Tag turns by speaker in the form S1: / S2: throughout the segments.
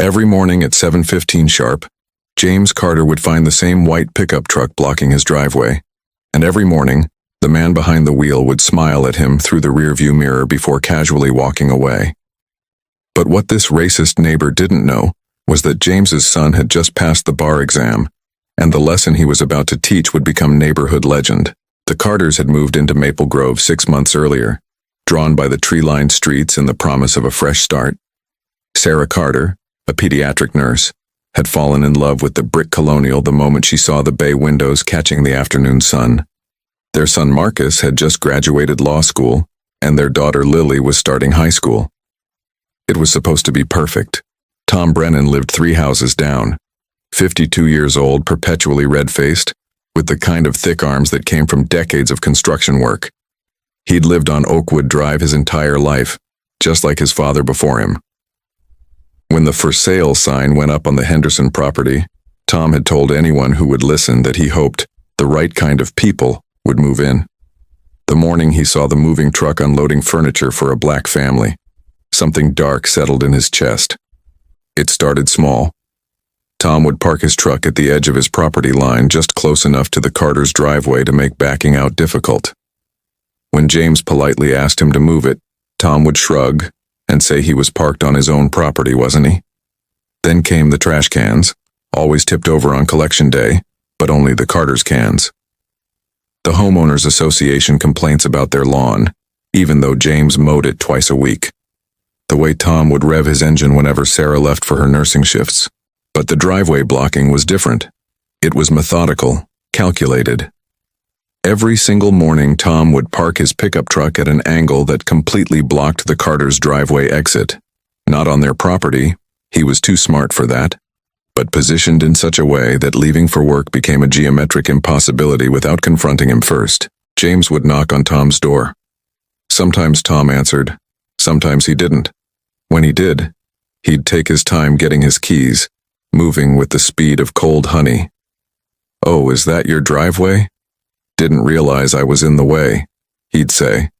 S1: Every morning at 7:15 sharp, James Carter would find the same white pickup truck blocking his driveway. And every morning, the man behind the wheel would smile at him through the rearview mirror before casually walking away. But what this racist neighbor didn't know was that James's son had just passed the bar exam, and the lesson he was about to teach would become neighborhood legend. The Carters had moved into Maple Grove 6 months earlier, drawn by the tree-lined streets and the promise of a fresh start. Sarah Carter, a pediatric nurse, had fallen in love with the brick colonial the moment she saw the bay windows catching the afternoon sun. Their son Marcus had just graduated law school, and their daughter Lily was starting high school. It was supposed to be perfect. Tom Brennan lived 3 houses down, 52 years old, perpetually red-faced, with the kind of thick arms that came from decades of construction work. He'd lived on Oakwood Drive his entire life, just like his father before him. When the for sale sign went up on the Henderson property, Tom had told anyone who would listen that he hoped the right kind of people would move in. The morning he saw the moving truck unloading furniture for a black family, something dark settled in his chest. It started small. Tom would park his truck at the edge of his property line, just close enough to the Carter's driveway to make backing out difficult. When James politely asked him to move it, Tom would shrug and say he was parked on his own property, wasn't he? Then came the trash cans, always tipped over on collection day, but only the Carter's cans. The homeowners association complaints about their lawn, even though James mowed it twice a week. The way Tom would rev his engine whenever Sarah left for her nursing shifts. But the driveway blocking was different. It was methodical, calculated. Every single morning, Tom would park his pickup truck at an angle that completely blocked the Carter's driveway exit. Not on their property, he was too smart for that, but positioned in such a way that leaving for work became a geometric impossibility without confronting him first. James would knock on Tom's door. Sometimes Tom answered, sometimes he didn't. When he did, he'd take his time getting his keys, moving with the speed of cold honey. "Oh, is that your driveway? Didn't realize I was in the way," he'd say.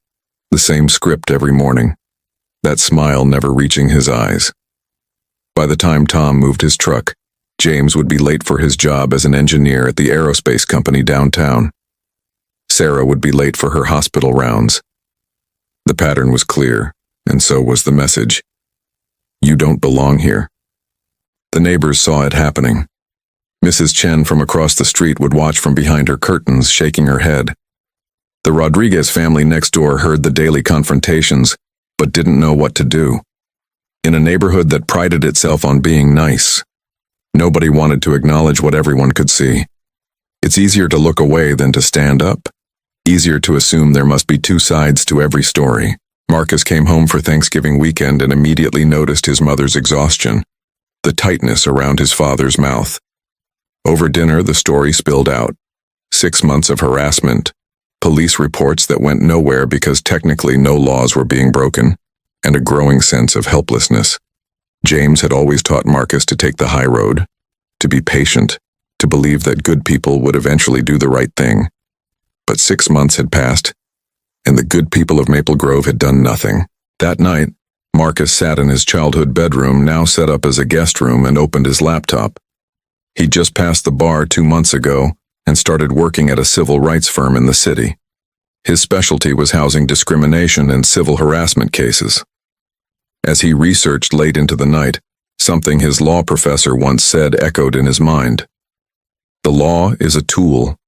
S1: The same script every morning, that smile never reaching his eyes. By the time Tom moved his truck, James would be late for his job as an engineer at the aerospace company downtown. Sarah would be late for her hospital rounds. The pattern was clear, and so was the message. You don't belong here. The neighbors saw it happening. Mrs. Chen from across the street would watch from behind her curtains, shaking her head. The Rodriguez family next door heard the daily confrontations, but didn't know what to do. In a neighborhood that prided itself on being nice, nobody wanted to acknowledge what everyone could see. It's easier to look away than to stand up. Easier to assume there must be 2 sides to every story. Marcus came home for Thanksgiving weekend and immediately noticed his mother's exhaustion, the tightness around his father's mouth. Over dinner, the story spilled out. 6 months of harassment, police reports that went nowhere because technically no laws were being broken, and a growing sense of helplessness. James had always taught Marcus to take the high road, to be patient, to believe that good people would eventually do the right thing. But 6 months had passed, and the good people of Maple Grove had done nothing. That night, Marcus sat in his childhood bedroom, now set up as a guest room, and opened his laptop. He'd just passed the bar 2 months ago and started working at a civil rights firm in the city. His specialty was housing discrimination and civil harassment cases. As he researched late into the night, something his law professor once said echoed in his mind. The law is a tool.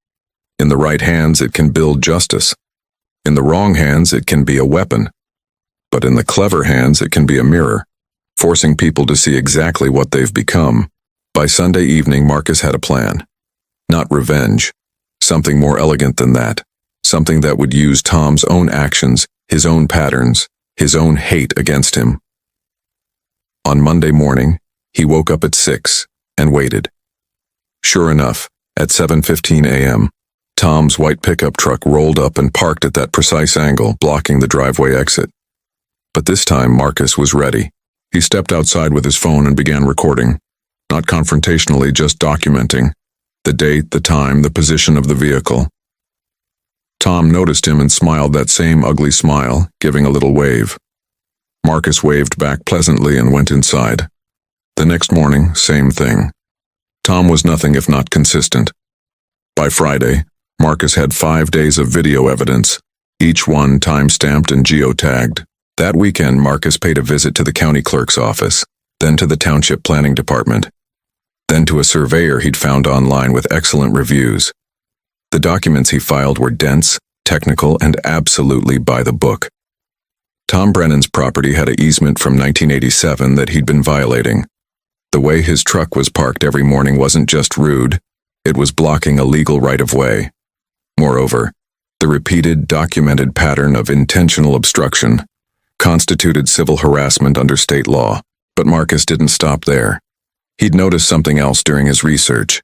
S1: In the right hands, it can build justice. In the wrong hands, it can be a weapon. But in the clever hands, it can be a mirror, forcing people to see exactly what they've become. By Sunday evening, Marcus had a plan. Not revenge. Something more elegant than that. Something that would use Tom's own actions, his own patterns, his own hate against him. On Monday morning, he woke up at 6 and waited. Sure enough, at 7:15 a.m., Tom's white pickup truck rolled up and parked at that precise angle, blocking the driveway exit. But this time, Marcus was ready. He stepped outside with his phone and began recording. Not confrontationally, just documenting. The date, the time, the position of the vehicle. Tom noticed him and smiled that same ugly smile, giving a little wave. Marcus waved back pleasantly and went inside. The next morning, same thing. Tom was nothing if not consistent. By Friday, Marcus had 5 days of video evidence, each one time-stamped and geotagged. That weekend, Marcus paid a visit to the county clerk's office, then to the township planning department, then to a surveyor he'd found online with excellent reviews. The documents he filed were dense, technical, and absolutely by the book. Tom Brennan's property had an easement from 1987 that he'd been violating. The way his truck was parked every morning wasn't just rude, it was blocking a legal right-of-way. Moreover, the repeated, documented pattern of intentional obstruction constituted civil harassment under state law. But Marcus didn't stop there. He'd noticed something else during his research.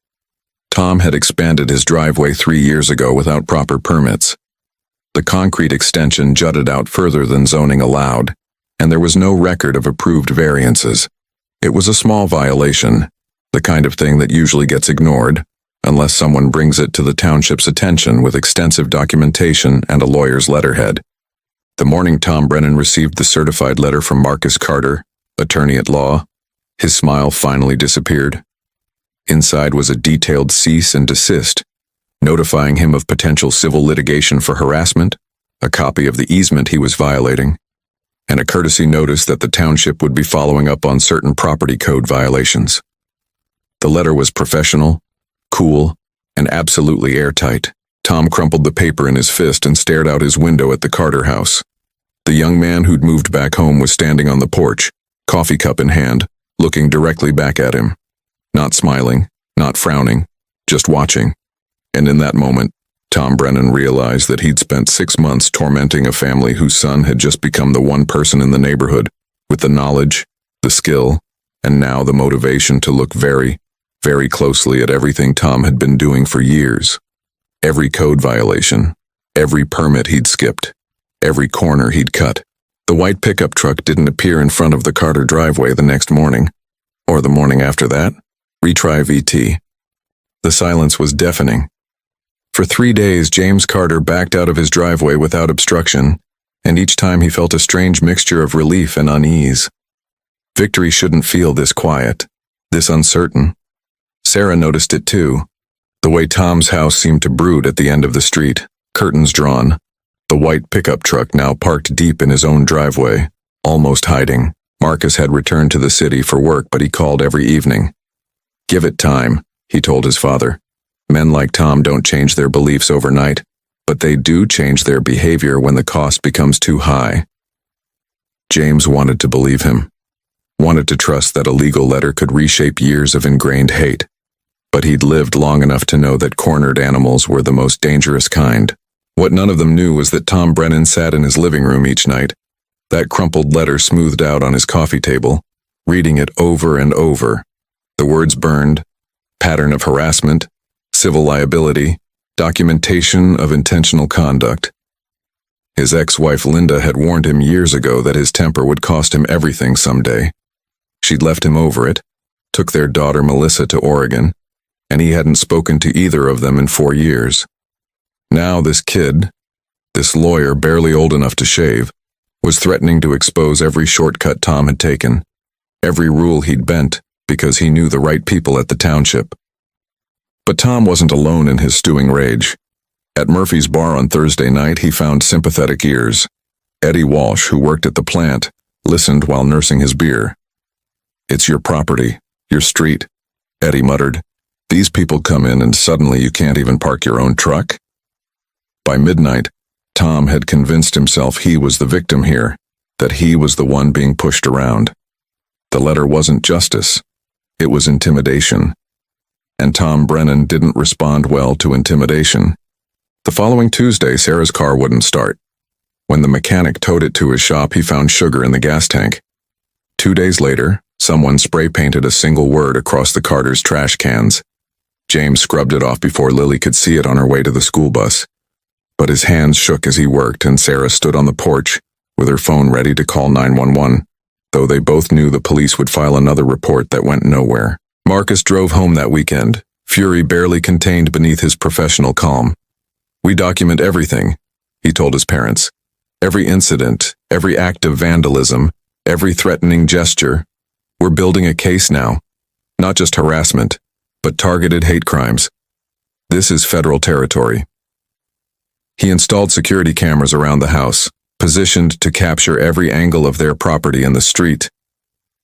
S1: Tom had expanded his driveway 3 years ago without proper permits. The concrete extension jutted out further than zoning allowed, and there was no record of approved variances. It was a small violation, the kind of thing that usually gets ignored, unless someone brings it to the township's attention with extensive documentation and a lawyer's letterhead. The morning Tom Brennan received the certified letter from Marcus Carter, attorney at law, his smile finally disappeared. Inside was a detailed cease and desist, notifying him of potential civil litigation for harassment, a copy of the easement he was violating, and a courtesy notice that the township would be following up on certain property code violations. The letter was professional, cool, and absolutely airtight. Tom crumpled the paper in his fist and stared out his window at the Carter house. The young man who'd moved back home was standing on the porch, coffee cup in hand, looking directly back at him. Not smiling, not frowning, just watching. And in that moment, Tom Brennan realized that he'd spent 6 months tormenting a family whose son had just become the one person in the neighborhood with the knowledge, the skill, and now the motivation to look very, very closely at everything Tom had been doing for years. Every code violation, every permit he'd skipped, every corner he'd cut. The white pickup truck didn't appear in front of the Carter driveway the next morning, or the morning after that. Retry VT. The silence was deafening. For 3 days, James Carter backed out of his driveway without obstruction, and each time he felt a strange mixture of relief and unease. Victory shouldn't feel this quiet, this uncertain. Sarah noticed it too. The way Tom's house seemed to brood at the end of the street, curtains drawn, the white pickup truck now parked deep in his own driveway, almost hiding. Marcus had returned to the city for work, but he called every evening. "Give it time," he told his father. "Men like Tom don't change their beliefs overnight, but they do change their behavior when the cost becomes too high." James wanted to believe him, wanted to trust that a legal letter could reshape years of ingrained hate. But he'd lived long enough to know that cornered animals were the most dangerous kind. What none of them knew was that Tom Brennan sat in his living room each night, that crumpled letter smoothed out on his coffee table, reading it over and over. The words burned: pattern of harassment, civil liability, documentation of intentional conduct. His ex-wife Linda had warned him years ago that his temper would cost him everything someday. She'd left him over it, took their daughter Melissa to Oregon, and he hadn't spoken to either of them in 4 years. Now this kid, this lawyer barely old enough to shave, was threatening to expose every shortcut Tom had taken, every rule he'd bent, because he knew the right people at the township. But Tom wasn't alone in his stewing rage. At Murphy's bar on Thursday night, he found sympathetic ears. Eddie Walsh, who worked at the plant, listened while nursing his beer. "It's your property, your street," Eddie muttered. "These people come in and suddenly you can't even park your own truck?" By midnight, Tom had convinced himself he was the victim here, that he was the one being pushed around. The letter wasn't justice, it was intimidation. And Tom Brennan didn't respond well to intimidation. The following Tuesday, Sarah's car wouldn't start. When the mechanic towed it to his shop, he found sugar in the gas tank. 2 days later, someone spray-painted a single word across the Carter's trash cans. James scrubbed it off before Lily could see it on her way to the school bus. But his hands shook as he worked, and Sarah stood on the porch with her phone ready to call 911, though they both knew the police would file another report that went nowhere. Marcus drove home that weekend, fury barely contained beneath his professional calm. "We document everything," he told his parents. "Every incident, every act of vandalism, every threatening gesture. We're building a case now. Not just harassment, but targeted hate crimes. This is federal territory. He installed security cameras around the house, positioned to capture every angle of their property in the street.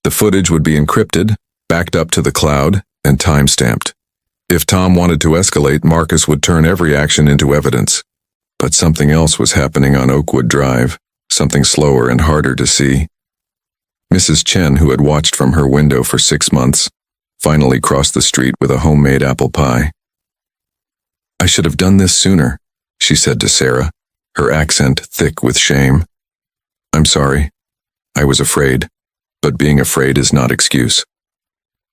S1: The footage would be encrypted, backed up to the cloud, and time-stamped. If Tom wanted to escalate, Marcus would turn every action into evidence. But something else was happening on Oakwood Drive, something slower and harder to see. Mrs. Chen, who had watched from her window for 6 months, finally crossed the street with a homemade apple pie. "I should have done this sooner," she said to Sarah, her accent thick with shame. "I'm sorry. I was afraid, but being afraid is not excuse."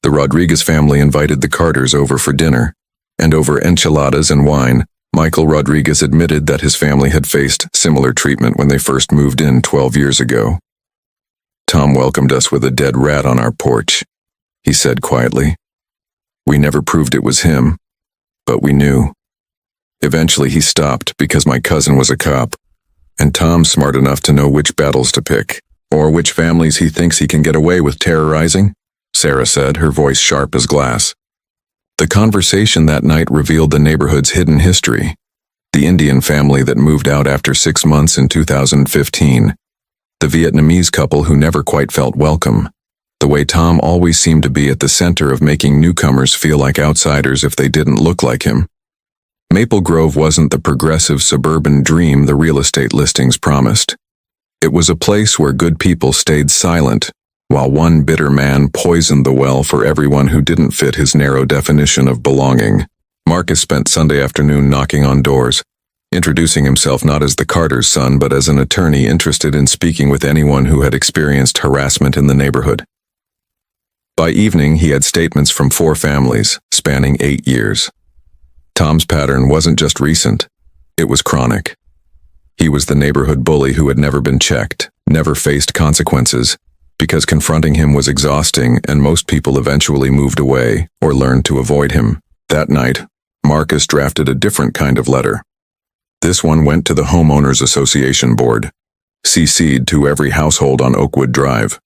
S1: The Rodriguez family invited the Carters over for dinner, and over enchiladas and wine, Michael Rodriguez admitted that his family had faced similar treatment when they first moved in 12 years ago. "Tom welcomed us with a dead rat on our porch," he said quietly. "We never proved it was him, but we knew. Eventually he stopped because my cousin was a cop, and Tom's smart enough to know which battles to pick, or which families he thinks he can get away with terrorizing," Sarah said, her voice sharp as glass. The conversation that night revealed the neighborhood's hidden history. The Indian family that moved out after 6 months in 2015. The Vietnamese couple who never quite felt welcome. The way Tom always seemed to be at the center of making newcomers feel like outsiders if they didn't look like him. Maple Grove wasn't the progressive suburban dream the real estate listings promised. It was a place where good people stayed silent, while one bitter man poisoned the well for everyone who didn't fit his narrow definition of belonging. Marcus spent Sunday afternoon knocking on doors, introducing himself not as the Carter's son but as an attorney interested in speaking with anyone who had experienced harassment in the neighborhood. By evening, he had statements from 4 families, spanning 8 years. Tom's pattern wasn't just recent, it was chronic. He was the neighborhood bully who had never been checked, never faced consequences, because confronting him was exhausting and most people eventually moved away or learned to avoid him. That night, Marcus drafted a different kind of letter. This one went to the Homeowners Association board, CC'd to every household on Oakwood Drive.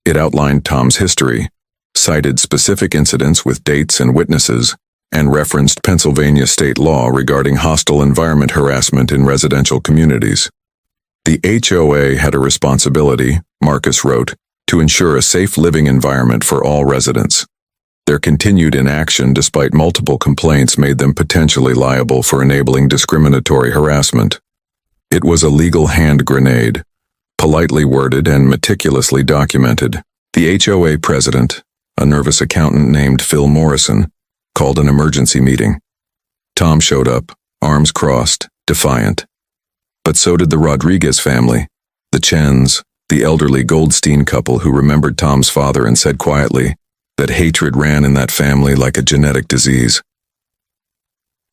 S1: It outlined Tom's history, cited specific incidents with dates and witnesses, and referenced Pennsylvania state law regarding hostile environment harassment in residential communities. The HOA had a responsibility, Marcus wrote, to ensure a safe living environment for all residents. Their continued inaction despite multiple complaints made them potentially liable for enabling discriminatory harassment. It was a legal hand grenade, politely worded and meticulously documented. The HOA president, a nervous accountant named Phil Morrison, called an emergency meeting. Tom showed up, arms crossed, defiant. But so did the Rodriguez family, the Chens, the elderly Goldstein couple who remembered Tom's father and said quietly that hatred ran in that family like a genetic disease.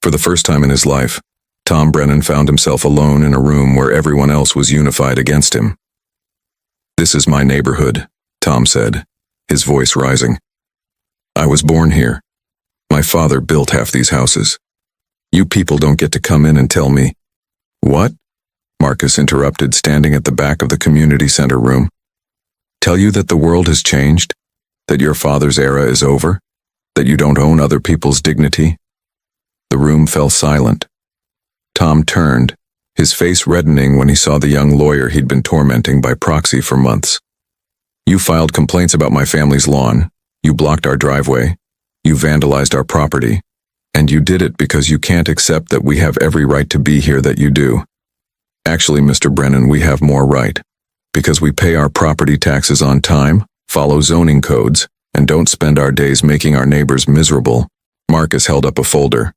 S1: For the first time in his life, Tom Brennan found himself alone in a room where everyone else was unified against him. "This is my neighborhood," Tom said, his voice rising. "I was born here. My father built half these houses. You people don't get to come in and tell me." "What?" Marcus interrupted, standing at the back of the community center room. "Tell you that the world has changed? That your father's era is over? That you don't own other people's dignity?" The room fell silent. Tom turned, his face reddening when he saw the young lawyer he'd been tormenting by proxy for months. "You filed complaints about my family's lawn. You blocked our driveway. You vandalized our property. And you did it because you can't accept that we have every right to be here that you do. Actually, Mr. Brennan, we have more right. Because we pay our property taxes on time, follow zoning codes, and don't spend our days making our neighbors miserable." Marcus held up a folder.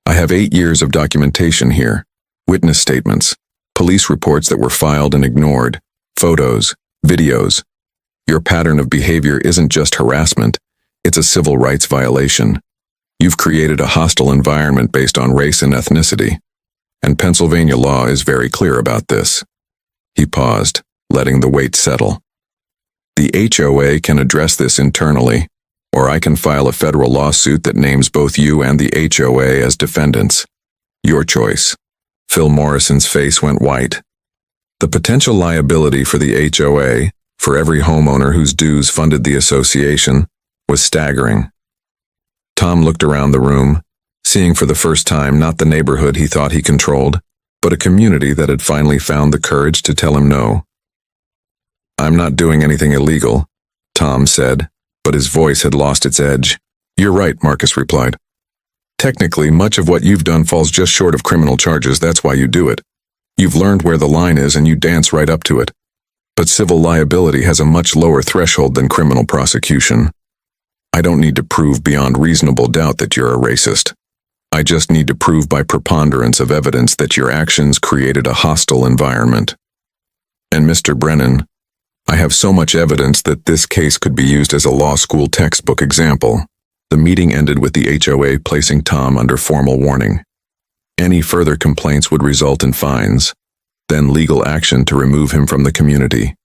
S1: "I have 8 years of documentation here. Witness statements, police reports that were filed and ignored, photos, videos. Your pattern of behavior isn't just harassment, it's a civil rights violation. You've created a hostile environment based on race and ethnicity. And Pennsylvania law is very clear about this." He paused, letting the weight settle. "The HOA can address this internally, or I can file a federal lawsuit that names both you and the HOA as defendants. Your choice." Phil Morrison's face went white. The potential liability for the HOA, for every homeowner whose dues funded the association, was staggering. Tom looked around the room, seeing for the first time not the neighborhood he thought he controlled, but a community that had finally found the courage to tell him no. "I'm not doing anything illegal," Tom said, but his voice had lost its edge. "You're right," Marcus replied. "Technically, much of what you've done falls just short of criminal charges. That's why you do it. You've learned where the line is and you dance right up to it. But civil liability has a much lower threshold than criminal prosecution. I don't need to prove beyond reasonable doubt that you're a racist. I just need to prove by preponderance of evidence that your actions created a hostile environment. And Mr. Brennan, I have so much evidence that this case could be used as a law school textbook example." The meeting ended with the HOA placing Tom under formal warning. Any further complaints would result in fines, then legal action to remove him from the community.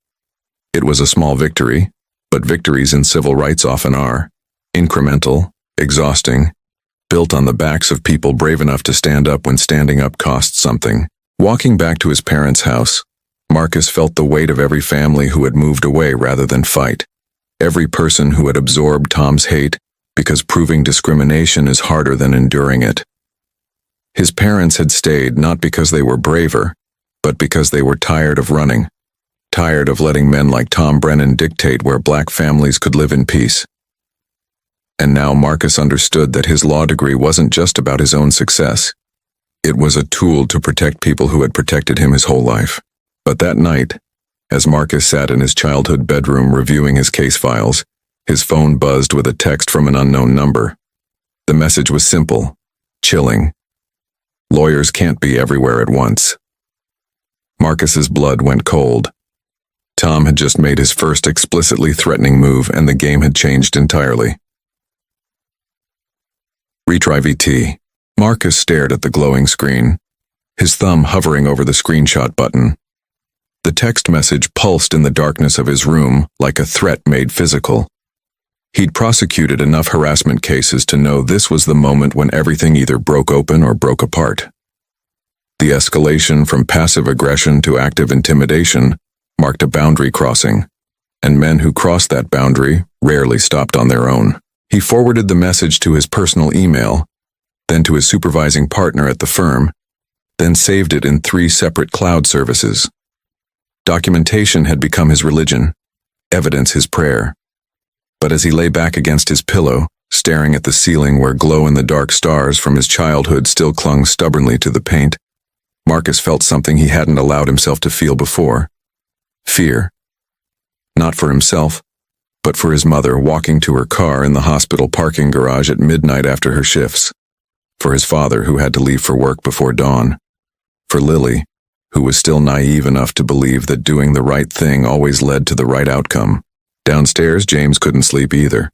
S1: It was a small victory, but victories in civil rights often are incremental, exhausting, built on the backs of people brave enough to stand up when standing up costs something. Walking back to his parents' house, Marcus felt the weight of every family who had moved away rather than fight, every person who had absorbed Tom's hate, because proving discrimination is harder than enduring it. His parents had stayed not because they were braver, but because they were tired of running, tired of letting men like Tom Brennan dictate where black families could live in peace. And now Marcus understood that his law degree wasn't just about his own success. It was a tool to protect people who had protected him his whole life. But that night, as Marcus sat in his childhood bedroom reviewing his case files, his phone buzzed with a text from an unknown number. The message was simple, chilling. Lawyers can't be everywhere at once. Marcus's blood went cold. Tom had just made his first explicitly threatening move, and the game had changed entirely. Retry VT. Marcus stared at the glowing screen, his thumb hovering over the screenshot button. The text message pulsed in the darkness of his room like a threat made physical. He'd prosecuted enough harassment cases to know this was the moment when everything either broke open or broke apart. The escalation from passive aggression to active intimidation marked a boundary crossing, and men who crossed that boundary rarely stopped on their own. He forwarded the message to his personal email, then to his supervising partner at the firm, then saved it in 3 separate cloud services. Documentation had become his religion, evidence his prayer. But as he lay back against his pillow, staring at the ceiling where glow-in-the-dark stars from his childhood still clung stubbornly to the paint, Marcus felt something he hadn't allowed himself to feel before. Fear. Not for himself, but for his mother walking to her car in the hospital parking garage at midnight after her shifts. For his father who had to leave for work before dawn. For Lily, who was still naive enough to believe that doing the right thing always led to the right outcome. Downstairs, James couldn't sleep either.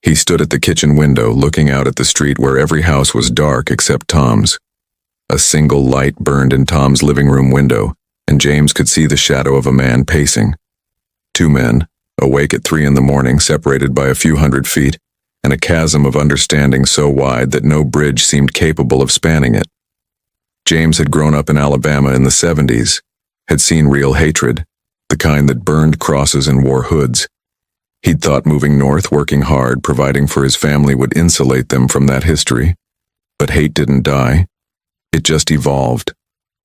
S1: He stood at the kitchen window looking out at the street where every house was dark except Tom's. A single light burned in Tom's living room window, and James could see the shadow of a man pacing. 2 men, awake at 3 a.m, separated by a few hundred feet, and a chasm of understanding so wide that no bridge seemed capable of spanning it. James had grown up in Alabama in the 70s, had seen real hatred, the kind that burned crosses and wore hoods. He'd thought moving north, working hard, providing for his family would insulate them from that history. But hate didn't die. It just evolved,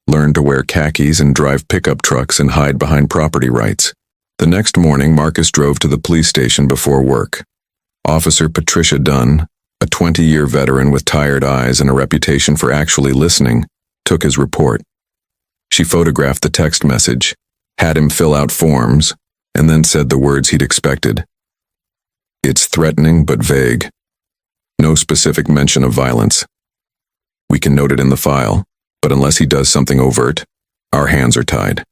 S1: learned to wear khakis and drive pickup trucks and hide behind property rights. The next morning, Marcus drove to the police station before work. Officer Patricia Dunn, a 20-year veteran with tired eyes and a reputation for actually listening, took his report. She photographed the text message, had him fill out forms, and then said the words he'd expected. It's threatening but vague. No specific mention of violence. We can note it in the file, but unless he does something overt, our hands are tied.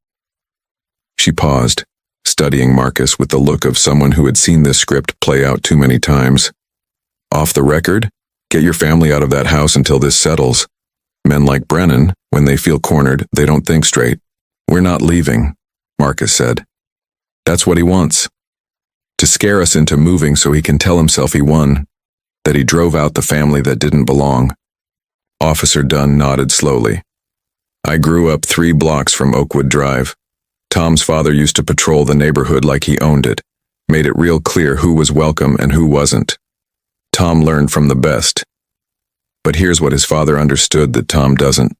S1: She paused, studying Marcus with the look of someone who had seen this script play out too many times. Off the record, get your family out of that house until this settles. Men like Brennan, when they feel cornered, they don't think straight. We're not leaving, Marcus said. That's what he wants. To scare us into moving so he can tell himself he won, that he drove out the family that didn't belong. Officer Dunn nodded slowly. I grew up 3 blocks from Oakwood Drive. Tom's father used to patrol the neighborhood like he owned it, made it real clear who was welcome and who wasn't. Tom learned from the best. But here's what his father understood that Tom doesn't.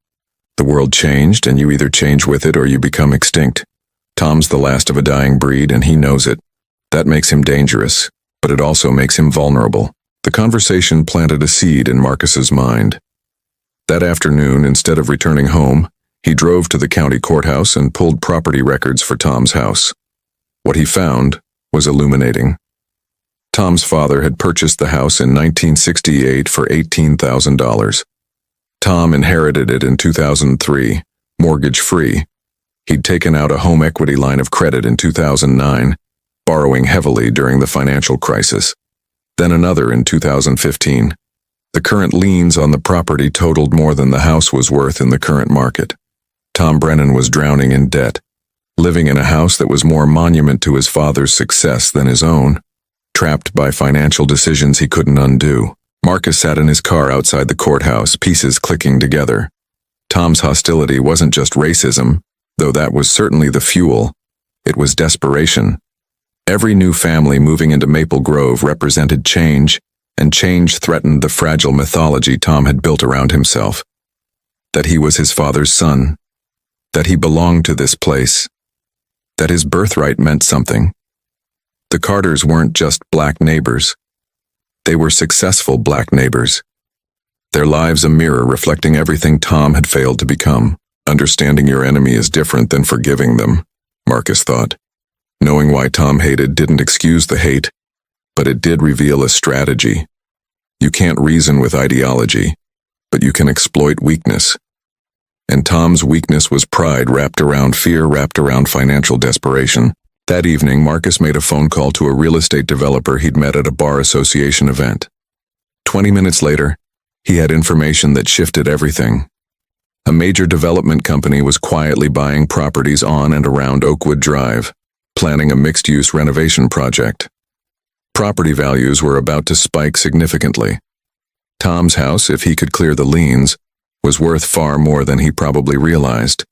S1: The world changed, and you either change with it or you become extinct. Tom's the last of a dying breed, and he knows it. That makes him dangerous, but it also makes him vulnerable. The conversation planted a seed in Marcus's mind. That afternoon, instead of returning home, he drove to the county courthouse and pulled property records for Tom's house. What he found was illuminating. Tom's father had purchased the house in 1968 for $18,000. Tom inherited it in 2003, mortgage-free. He'd taken out a home equity line of credit in 2009, borrowing heavily during the financial crisis. Then another in 2015. The current liens on the property totaled more than the house was worth in the current market. Tom Brennan was drowning in debt, living in a house that was more monument to his father's success than his own, trapped by financial decisions he couldn't undo. Marcus sat in his car outside the courthouse, pieces clicking together. Tom's hostility wasn't just racism, though that was certainly the fuel. It was desperation. Every new family moving into Maple Grove represented change, and change threatened the fragile mythology Tom had built around himself. That he was his father's son. That he belonged to this place. That his birthright meant something. The Carters weren't just black neighbors. They were successful black neighbors. Their lives a mirror reflecting everything Tom had failed to become. Understanding your enemy is different than forgiving them, Marcus thought. Knowing why Tom hated didn't excuse the hate, but it did reveal a strategy. You can't reason with ideology, but you can exploit weakness. And Tom's weakness was pride wrapped around fear, wrapped around financial desperation. That evening, Marcus made a phone call to a real estate developer he'd met at a bar association event. 20 minutes later, he had information that shifted everything. A major development company was quietly buying properties on and around Oakwood Drive, planning a mixed-use renovation project. Property values were about to spike significantly. Tom's house, if he could clear the liens, was worth far more than he probably realized.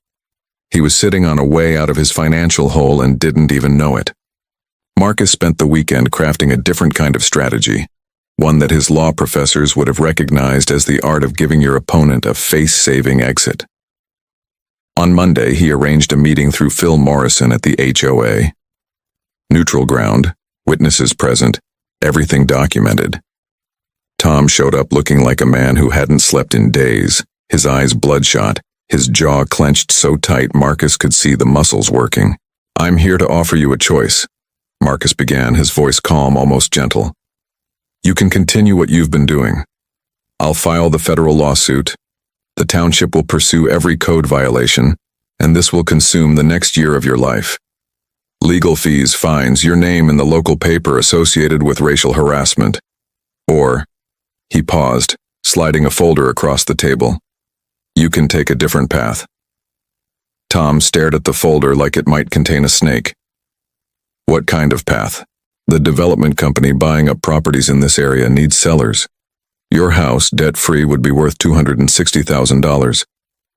S1: He was sitting on a way out of his financial hole and didn't even know it. Marcus spent the weekend crafting a different kind of strategy, one that his law professors would have recognized as the art of giving your opponent a face-saving exit. On Monday, he arranged a meeting through Phil Morrison at the HOA. Neutral ground, witnesses present, everything documented. Tom showed up looking like a man who hadn't slept in days, his eyes bloodshot, his jaw clenched so tight Marcus could see the muscles working. "I'm here to offer you a choice," Marcus began, his voice calm, almost gentle. "You can continue what you've been doing. I'll file the federal lawsuit. The township will pursue every code violation, and this will consume the next year of your life. Legal fees, fines, your name in the local paper associated with racial harassment. Or," he paused, sliding a folder across the table, "you can take a different path." Tom stared at the folder like it might contain a snake. "What kind of path?" "The development company buying up properties in this area needs sellers. Your house, debt-free, would be worth $260,000,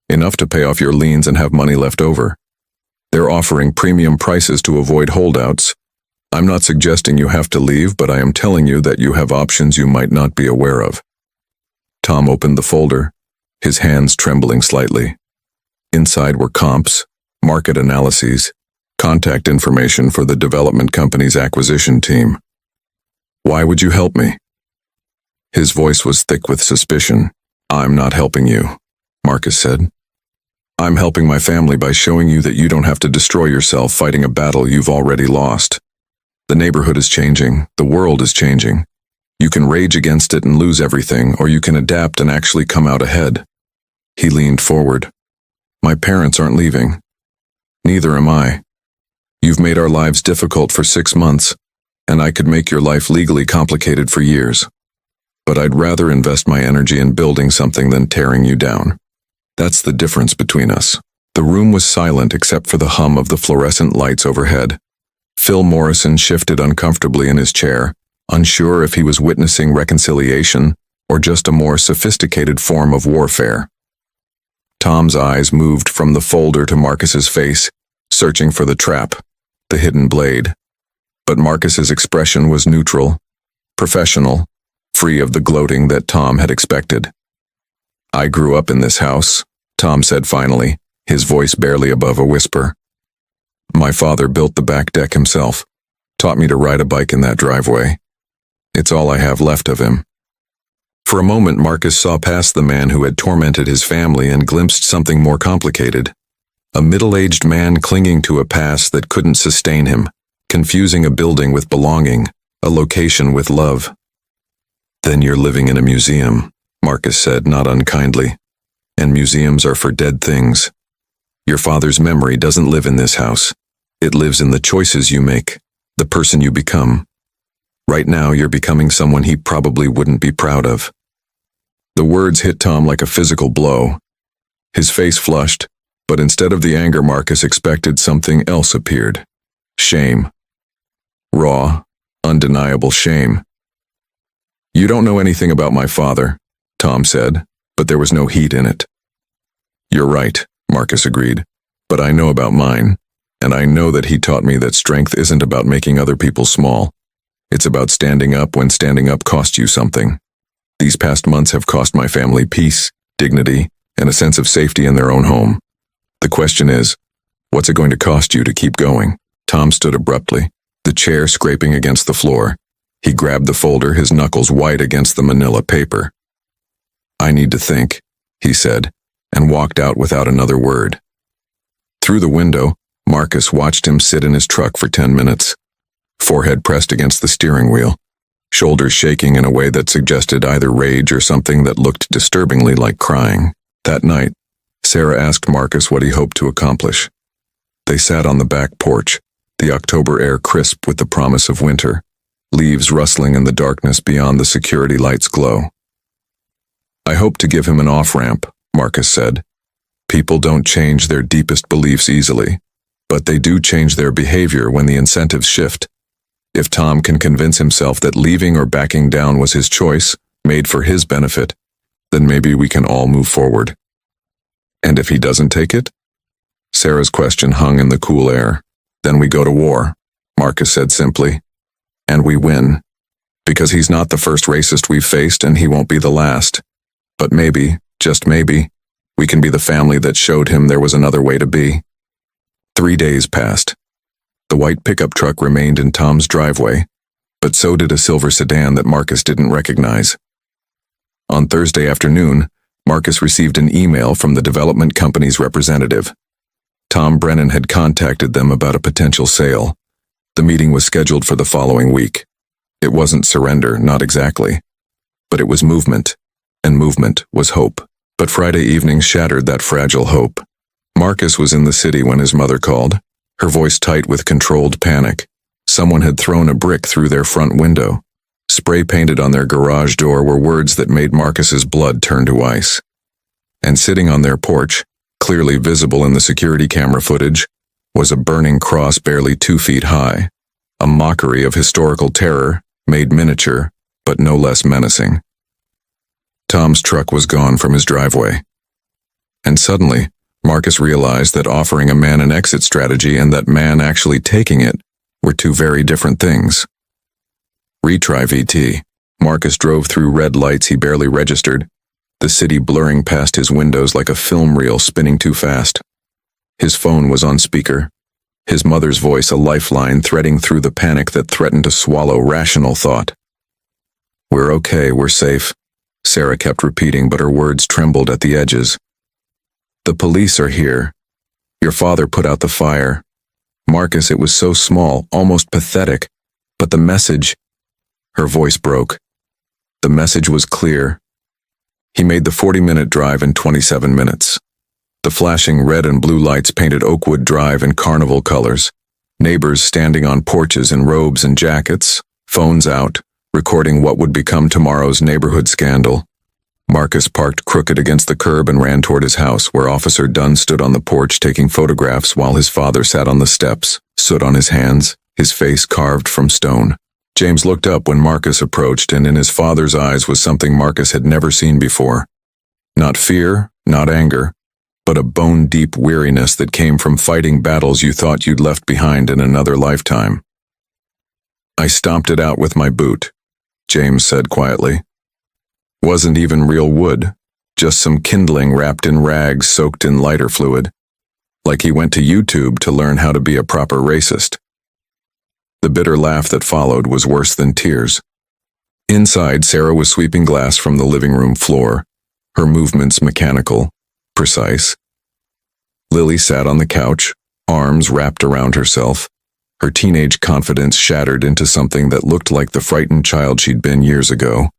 S1: enough to pay off your liens and have money left over. They're offering premium prices to avoid holdouts. I'm not suggesting you have to leave, but I am telling you that you have options you might not be aware of." Tom opened the folder, his hands trembling slightly. Inside were comps, market analyses, contact information for the development company's acquisition team. "Why would you help me?" His voice was thick with suspicion. "I'm not helping you," Marcus said. "I'm helping my family by showing you that you don't have to destroy yourself fighting a battle you've already lost. The neighborhood is changing, the world is changing. You can rage against it and lose everything, or you can adapt and actually come out ahead." He leaned forward. "My parents aren't leaving. Neither am I. You've made our lives difficult for 6 months, and I could make your life legally complicated for years. But I'd rather invest my energy in building something than tearing you down. That's the difference between us." The room was silent except for the hum of the fluorescent lights overhead. Phil Morrison shifted uncomfortably in his chair, unsure if he was witnessing reconciliation or just a more sophisticated form of warfare. Tom's eyes moved from the folder to Marcus's face, searching for the trap, the hidden blade. But Marcus's expression was neutral, professional, free of the gloating that Tom had expected. "I grew up in this house," Tom said finally, his voice barely above a whisper. "My father built the back deck himself, taught me to ride a bike in that driveway. It's all I have left of him." For a moment, Marcus saw past the man who had tormented his family and glimpsed something more complicated. A middle-aged man clinging to a past that couldn't sustain him, confusing a building with belonging, a location with love. "Then you're living in a museum," Marcus said, not unkindly. "And museums are for dead things. Your father's memory doesn't live in this house. It lives in the choices you make, the person you become. Right now, you're becoming someone he probably wouldn't be proud of." The words hit Tom like a physical blow. His face flushed, but instead of the anger Marcus expected, something else appeared. Shame. Raw, undeniable shame. "You don't know anything about my father," Tom said, but there was no heat in it. "You're right," Marcus agreed, "but I know about mine, and I know that he taught me that strength isn't about making other people small. It's about standing up when standing up costs you something. These past months have cost my family peace, dignity, and a sense of safety in their own home. The question is, what's it going to cost you to keep going?" Tom stood abruptly, the chair scraping against the floor. He grabbed the folder, his knuckles white against the manila paper. "I need to think," he said, and walked out without another word. Through the window, Marcus watched him sit in his truck for 10 minutes, forehead pressed against the steering wheel, shoulders shaking in a way that suggested either rage or something that looked disturbingly like crying. That night, Sarah asked Marcus what he hoped to accomplish. They sat on the back porch, the October air crisp with the promise of winter, leaves rustling in the darkness beyond the security light's glow. "I hope to give him an off-ramp," Marcus said. "People don't change their deepest beliefs easily, but they do change their behavior when the incentives shift. If Tom can convince himself that leaving or backing down was his choice, made for his benefit, then maybe we can all move forward." "And if he doesn't take it?" Sarah's question hung in the cool air. "Then we go to war," Marcus said simply. "And we win. Because he's not the first racist we've faced, and he won't be the last. But maybe, just maybe, we can be the family that showed him there was another way to be." 3 days passed. The white pickup truck remained in Tom's driveway, but so did a silver sedan that Marcus didn't recognize. On Thursday afternoon, Marcus received an email from the development company's representative. Tom Brennan had contacted them about a potential sale. The meeting was scheduled for the following week. It wasn't surrender, not exactly. But it was movement, and movement was hope. But Friday evening shattered that fragile hope. Marcus was in the city when his mother called, her voice tight with controlled panic. Someone had thrown a brick through their front window. Spray painted on their garage door were words that made Marcus's blood turn to ice. And sitting on their porch, clearly visible in the security camera footage, was a burning cross barely 2 feet high, a mockery of historical terror, made miniature, but no less menacing. Tom's truck was gone from his driveway. And suddenly, Marcus realized that offering a man an exit strategy and that man actually taking it were two very different things. Retry VT. Marcus drove through red lights he barely registered, the city blurring past his windows like a film reel spinning too fast. His phone was on speaker, his mother's voice a lifeline threading through the panic that threatened to swallow rational thought. "We're okay, we're safe," Sarah kept repeating, but her words trembled at the edges. "The police are here. Your father put out the fire." Marcus, it was so small, almost pathetic, but the message... Her voice broke. The message was clear. He made the 40-minute drive in 27 minutes. The flashing red and blue lights painted Oakwood Drive in carnival colors. Neighbors standing on porches in robes and jackets, phones out, recording what would become tomorrow's neighborhood scandal. Marcus parked crooked against the curb and ran toward his house, where Officer Dunn stood on the porch taking photographs while his father sat on the steps, soot on his hands, his face carved from stone. James looked up when Marcus approached, and in his father's eyes was something Marcus had never seen before. Not fear, not anger, but a bone-deep weariness that came from fighting battles you thought you'd left behind in another lifetime. "I stomped it out with my boot," James said quietly. "Wasn't even real wood, just some kindling wrapped in rags soaked in lighter fluid. Like he went to YouTube to learn how to be a proper racist." The bitter laugh that followed was worse than tears. Inside, Sarah was sweeping glass from the living room floor, her movements mechanical, precise. Lily sat on the couch, arms wrapped around herself, her teenage confidence shattered into something that looked like the frightened child she'd been years ago.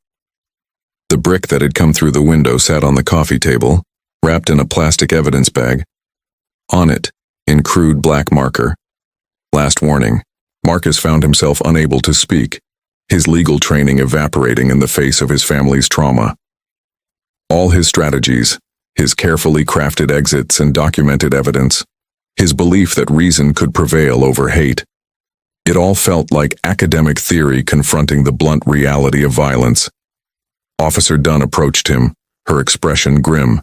S1: The brick that had come through the window sat on the coffee table, wrapped in a plastic evidence bag. On it, in crude black marker, "Last warning." Marcus found himself unable to speak, his legal training evaporating in the face of his family's trauma. All his strategies, his carefully crafted exits and documented evidence, his belief that reason could prevail over hate. It all felt like academic theory confronting the blunt reality of violence. Officer Dunn approached him, her expression grim.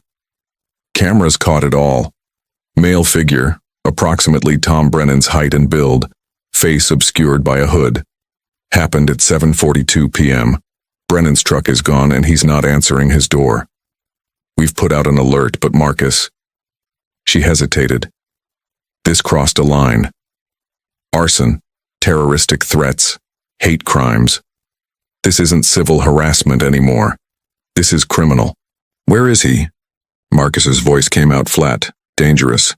S1: Cameras caught it all. Male figure, approximately Tom Brennan's height and build, face obscured by a hood. Happened at 7:42 p.m. Brennan's truck is gone and he's not answering his door. "We've put out an alert, but Marcus..." She hesitated. This crossed a line. Arson, terroristic threats, hate crimes. This isn't civil harassment anymore. This is criminal. "Where is he?" Marcus's voice came out flat, dangerous.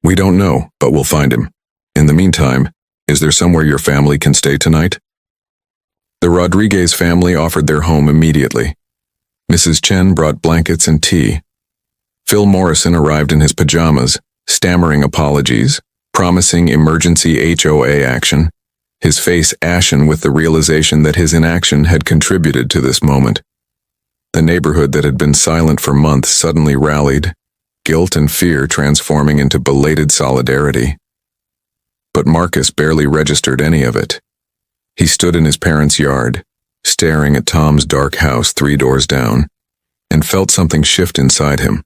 S1: "We don't know, but we'll find him. In the meantime, is there somewhere your family can stay tonight?" The Rodriguez family offered their home immediately. Mrs. Chen brought blankets and tea. Phil Morrison arrived in his pajamas, stammering apologies, promising emergency HOA action, his face ashen with the realization that his inaction had contributed to this moment. The neighborhood that had been silent for months suddenly rallied, guilt and fear transforming into belated solidarity. But Marcus barely registered any of it. He stood in his parents' yard, staring at Tom's dark house 3 doors down, and felt something shift inside him.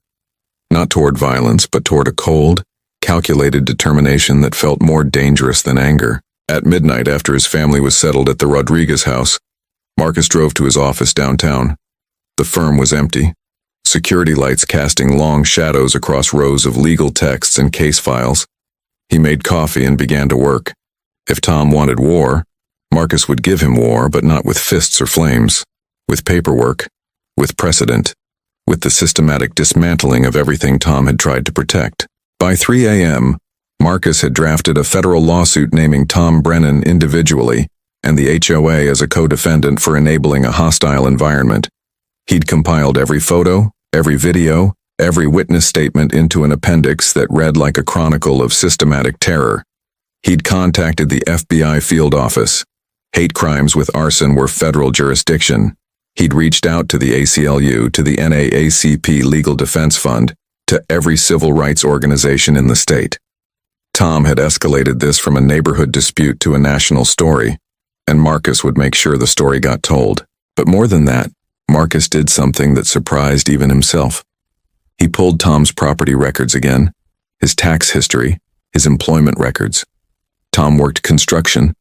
S1: Not toward violence, but toward a cold, calculated determination that felt more dangerous than anger. At midnight, after his family was settled at the Rodriguez house, Marcus drove to his office downtown. The firm was empty, security lights casting long shadows across rows of legal texts and case files. He made coffee and began to work. If Tom wanted war, Marcus would give him war, but not with fists or flames, with paperwork, with precedent, with the systematic dismantling of everything Tom had tried to protect. By 3 a.m., Marcus had drafted a federal lawsuit naming Tom Brennan individually and the HOA as a co-defendant for enabling a hostile environment. He'd compiled every photo, every video, every witness statement into an appendix that read like a chronicle of systematic terror. He'd contacted the FBI field office. Hate crimes with arson were federal jurisdiction. He'd reached out to the ACLU, to the NAACP Legal Defense Fund, to every civil rights organization in the state. Tom had escalated this from a neighborhood dispute to a national story, and Marcus would make sure the story got told. But more than that, Marcus did something that surprised even himself. He pulled Tom's property records again, his tax history, his employment records. Tom worked construction,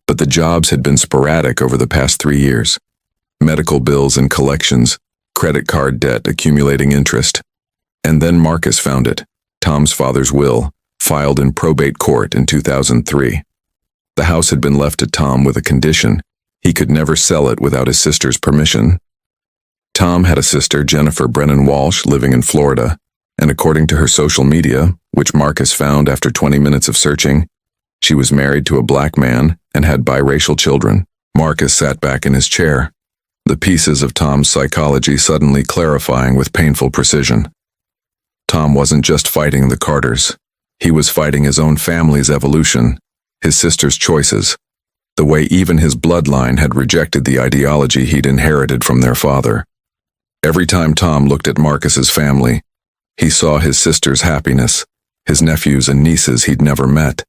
S1: but the jobs had been sporadic over the past 3 years. Medical bills and collections, credit card debt accumulating interest. And then Marcus found it, Tom's father's will, filed in probate court in 2003. The house had been left to Tom with a condition: he could never sell it without his sister's permission. Tom had a sister, Jennifer Brennan Walsh, living in Florida, and according to her social media, which Marcus found after 20 minutes of searching, she was married to a black man and had biracial children. Marcus sat back in his chair, the pieces of Tom's psychology suddenly clarifying with painful precision. Tom wasn't just fighting the Carters. He was fighting his own family's evolution, his sister's choices, the way even his bloodline had rejected the ideology he'd inherited from their father. Every time Tom looked at Marcus's family, he saw his sister's happiness, his nephews and nieces he'd never met,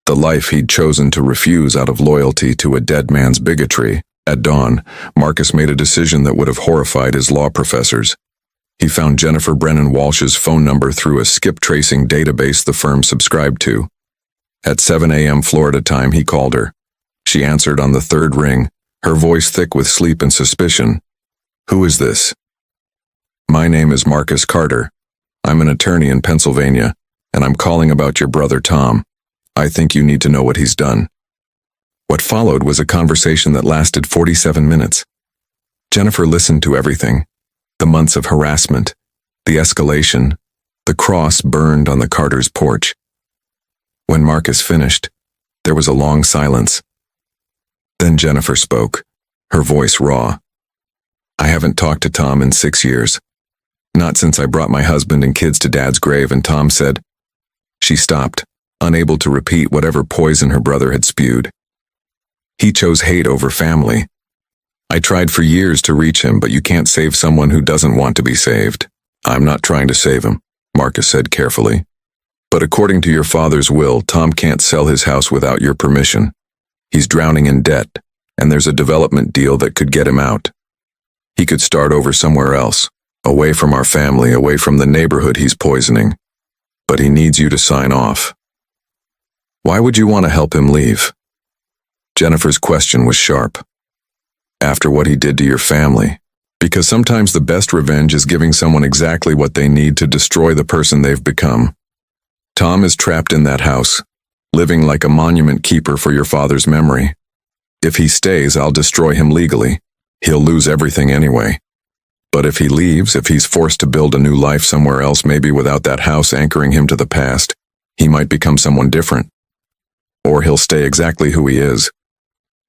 S1: the life he'd chosen to refuse out of loyalty to a dead man's bigotry. At dawn, Marcus made a decision that would have horrified his law professors. He found Jennifer Brennan Walsh's phone number through a skip tracing database the firm subscribed to. At 7 a.m. Florida time, he called her. She answered on the third ring, her voice thick with sleep and suspicion. "Who is this?" "My name is Marcus Carter. I'm an attorney in Pennsylvania, and I'm calling about your brother Tom. I think you need to know what he's done." What followed was a conversation that lasted 47 minutes. Jennifer listened to everything. The months of harassment, the escalation, the cross burned on the Carter's porch. When Marcus finished, there was a long silence. Then Jennifer spoke, her voice raw. "I haven't talked to Tom in 6 years. Not since I brought my husband and kids to Dad's grave," and Tom said. She stopped, unable to repeat whatever poison her brother had spewed. "He chose hate over family. I tried for years to reach him, but you can't save someone who doesn't want to be saved." "I'm not trying to save him," Marcus said carefully. "But according to your father's will, Tom can't sell his house without your permission. He's drowning in debt, and there's a development deal that could get him out. He could start over somewhere else, away from our family, away from the neighborhood he's poisoning. But he needs you to sign off." "Why would you want to help him leave?" Jennifer's question was sharp. "After what he did to your family. Because sometimes the best revenge is giving someone exactly what they need to destroy the person they've become. Tom is trapped in that house, living like a monument keeper for your father's memory. If he stays, I'll destroy him legally. He'll lose everything anyway. But if he leaves, if he's forced to build a new life somewhere else, maybe without that house anchoring him to the past, he might become someone different. Or he'll stay exactly who he is.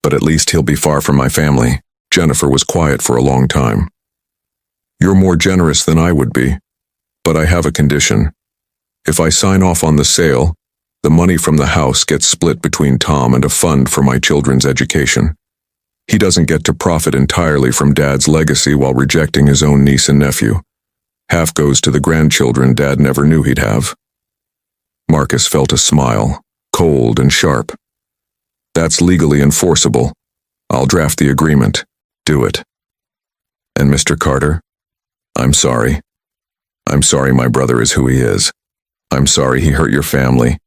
S1: But at least he'll be far from my family." Jennifer was quiet for a long time. "You're more generous than I would be. But I have a condition. If I sign off on the sale, the money from the house gets split between Tom and a fund for my children's education. He doesn't get to profit entirely from Dad's legacy while rejecting his own niece and nephew. Half goes to the grandchildren Dad never knew he'd have." Marcus felt a smile, cold and sharp. "That's legally enforceable. I'll draft the agreement. Do it." "And Mr. Carter? I'm sorry. I'm sorry my brother is who he is. I'm sorry he hurt your family.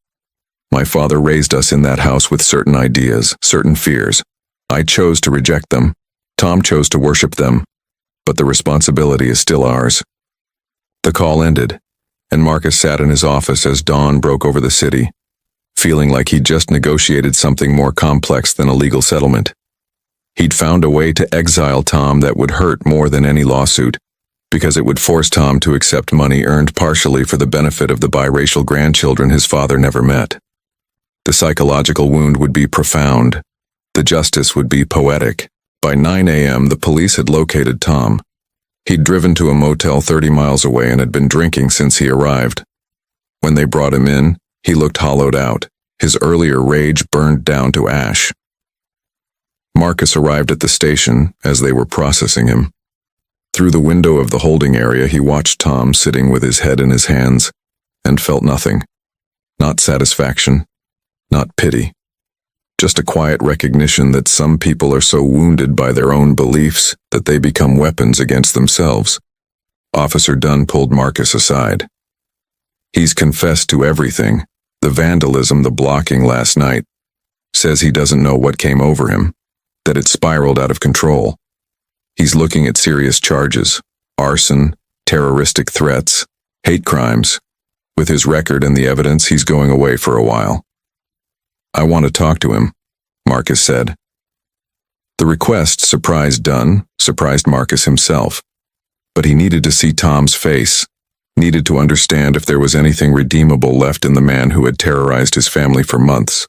S1: My father raised us in that house with certain ideas, certain fears. I chose to reject them. Tom chose to worship them. But the responsibility is still ours." The call ended, and Marcus sat in his office as dawn broke over the city, feeling like he'd just negotiated something more complex than a legal settlement. He'd found a way to exile Tom that would hurt more than any lawsuit, because it would force Tom to accept money earned partially for the benefit of the biracial grandchildren his father never met. The psychological wound would be profound. The justice would be poetic. By 9 a.m., the police had located Tom. He'd driven to a motel 30 miles away and had been drinking since he arrived. When they brought him in, he looked hollowed out. His earlier rage burned down to ash. Marcus arrived at the station as they were processing him. Through the window of the holding area, he watched Tom sitting with his head in his hands and felt nothing. Not satisfaction, not pity. Just a quiet recognition that some people are so wounded by their own beliefs that they become weapons against themselves. Officer Dunn pulled Marcus aside. "He's confessed to everything, the vandalism, the blocking last night. Says he doesn't know what came over him, that it spiraled out of control. He's looking at serious charges, arson, terroristic threats, hate crimes. With his record and the evidence, he's going away for a while." "I want to talk to him," Marcus said. The request surprised Dunn, surprised Marcus himself. But he needed to see Tom's face, needed to understand if there was anything redeemable left in the man who had terrorized his family for months,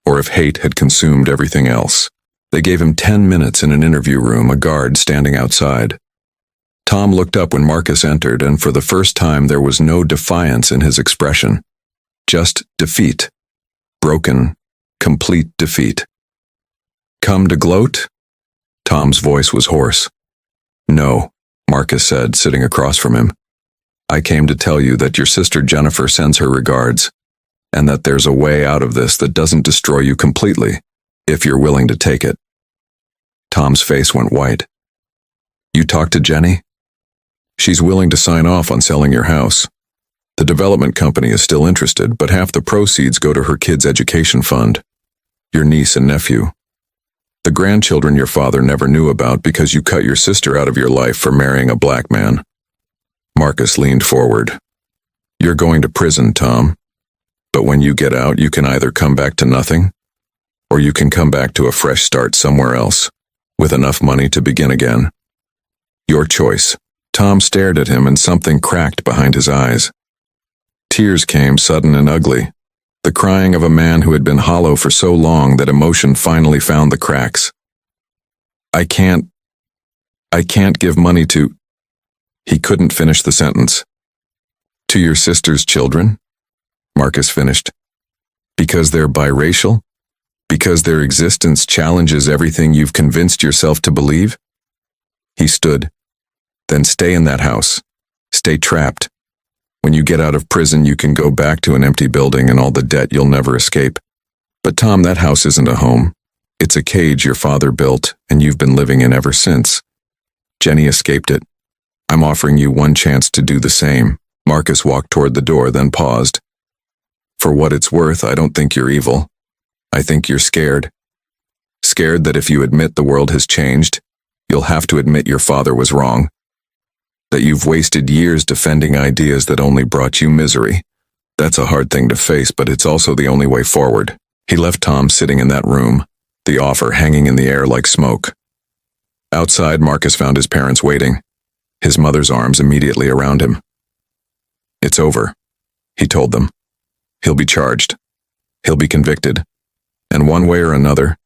S1: or if hate had consumed everything else. They gave him 10 minutes in an interview room, a guard standing outside. Tom looked up when Marcus entered, and for the first time there was no defiance in his expression. Just defeat. Broken, complete defeat. "Come to gloat?" Tom's voice was hoarse. "No," Marcus said, sitting across from him. "I came to tell you that your sister Jennifer sends her regards, and that there's a way out of this that doesn't destroy you completely, if you're willing to take it." Tom's face went white. "You talked to Jenny?" She's willing to sign off on selling your house. The development company is still interested, but half the proceeds go to her kids' education fund. Your niece and nephew. The grandchildren your father never knew about because you cut your sister out of your life for marrying a black man. Marcus leaned forward. You're going to prison, Tom. But when you get out, you can either come back to nothing, or you can come back to a fresh start somewhere else, with enough money to begin again. Your choice. Tom stared at him and something cracked behind his eyes. Tears came sudden and ugly, the crying of a man who had been hollow for so long that emotion finally found the cracks. I can't give money to... He couldn't finish the sentence. To your sister's children? Marcus finished. Because they're biracial? Because their existence challenges everything you've convinced yourself to believe? He stood. Then stay in that house. Stay trapped. When you get out of prison, you can go back to an empty building and all the debt you'll never escape. But Tom, that house isn't a home. It's a cage your father built, and you've been living in ever since. Jenny escaped it. I'm offering you one chance to do the same. Marcus walked toward the door, then paused. For what it's worth, I don't think you're evil. I think you're scared. Scared that if you admit the world has changed, you'll have to admit your father was wrong. That you've wasted years defending ideas that only brought you misery. That's a hard thing to face, but it's also the only way forward. He left Tom sitting in that room, the offer hanging in the air like smoke. Outside, Marcus found his parents waiting, his mother's arms immediately around him. It's over, he told them. He'll be charged. He'll be convicted. And one way or another,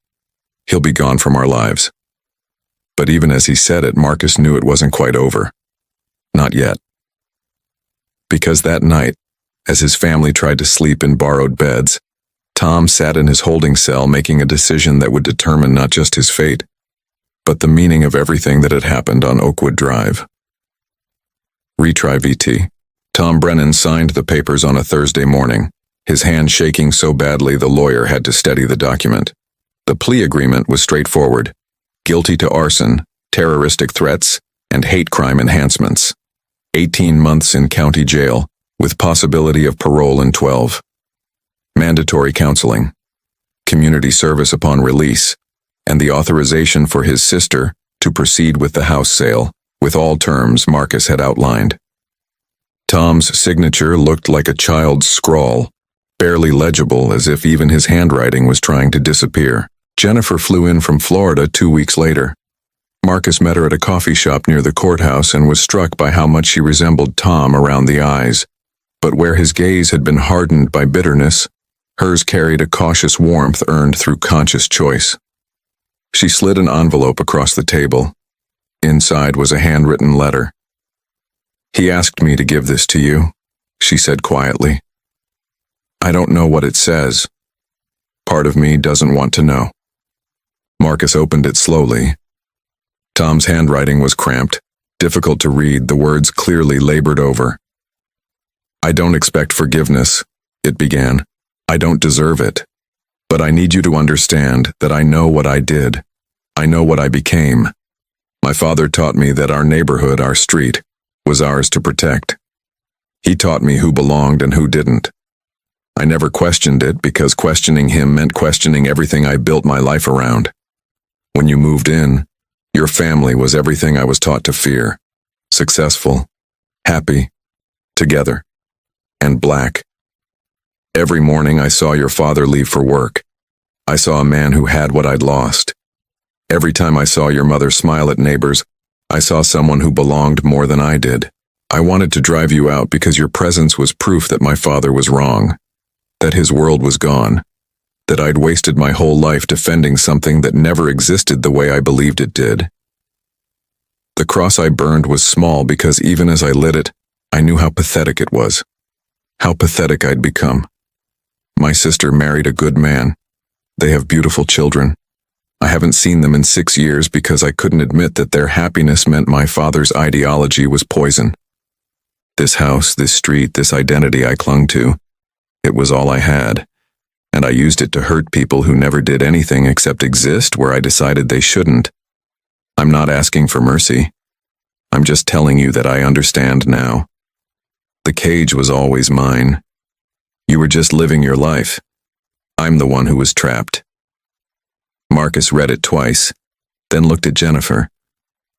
S1: he'll be gone from our lives. But even as he said it, Marcus knew it wasn't quite over. Not yet. Because that night, as his family tried to sleep in borrowed beds, Tom sat in his holding cell making a decision that would determine not just his fate, but the meaning of everything that had happened on Oakwood Drive. Retry VT. Tom Brennan signed the papers on a Thursday morning, his hand shaking so badly the lawyer had to steady the document. The plea agreement was straightforward. Guilty to arson, terroristic threats, and hate crime enhancements. 18 months in county jail, with possibility of parole in 12. Mandatory counseling, community service upon release, and the authorization for his sister to proceed with the house sale, with all terms Marcus had outlined. Tom's signature looked like a child's scrawl, barely legible, as if even his handwriting was trying to disappear. Jennifer flew in from Florida 2 weeks later. Marcus met her at a coffee shop near the courthouse and was struck by how much she resembled Tom around the eyes. But where his gaze had been hardened by bitterness, hers carried a cautious warmth earned through conscious choice. She slid an envelope across the table. Inside was a handwritten letter. He asked me to give this to you, she said quietly. I don't know what it says. Part of me doesn't want to know. Marcus opened it slowly. Tom's handwriting was cramped, difficult to read, the words clearly labored over. I don't expect forgiveness, it began. I don't deserve it. But I need you to understand that I know what I did. I know what I became. My father taught me that our neighborhood, our street, was ours to protect. He taught me who belonged and who didn't. I never questioned it because questioning him meant questioning everything I built my life around. When you moved in, your family was everything I was taught to fear. Successful, happy, together, and black. Every morning I saw your father leave for work. I saw a man who had what I'd lost. Every time I saw your mother smile at neighbors, I saw someone who belonged more than I did. I wanted to drive you out because your presence was proof that my father was wrong, that his world was gone, that I'd wasted my whole life defending something that never existed the way I believed it did. The cross I burned was small because even as I lit it, I knew how pathetic it was, how pathetic I'd become. My sister married a good man. They have beautiful children. I haven't seen them in 6 years because I couldn't admit that their happiness meant my father's ideology was poison. This house, this street, this identity I clung to, it was all I had. And I used it to hurt people who never did anything except exist where I decided they shouldn't. I'm not asking for mercy. I'm just telling you that I understand now. The cage was always mine. You were just living your life. I'm the one who was trapped." Marcus read it twice, then looked at Jennifer.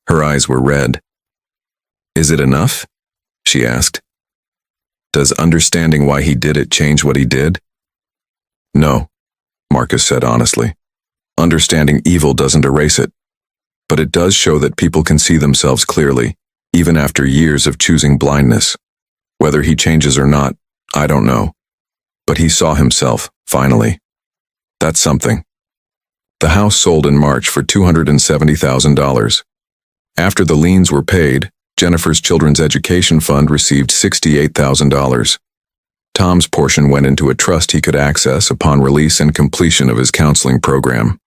S1: Her eyes were red. "Is it enough?" she asked. "Does understanding why he did it change what he did?" "No," Marcus said honestly. "Understanding evil doesn't erase it. But it does show that people can see themselves clearly, even after years of choosing blindness. Whether he changes or not, I don't know. But he saw himself, finally. That's something." The house sold in March for $270,000. After the liens were paid, Jennifer's children's education fund received $68,000. Tom's portion went into a trust he could access upon release and completion of his counseling program.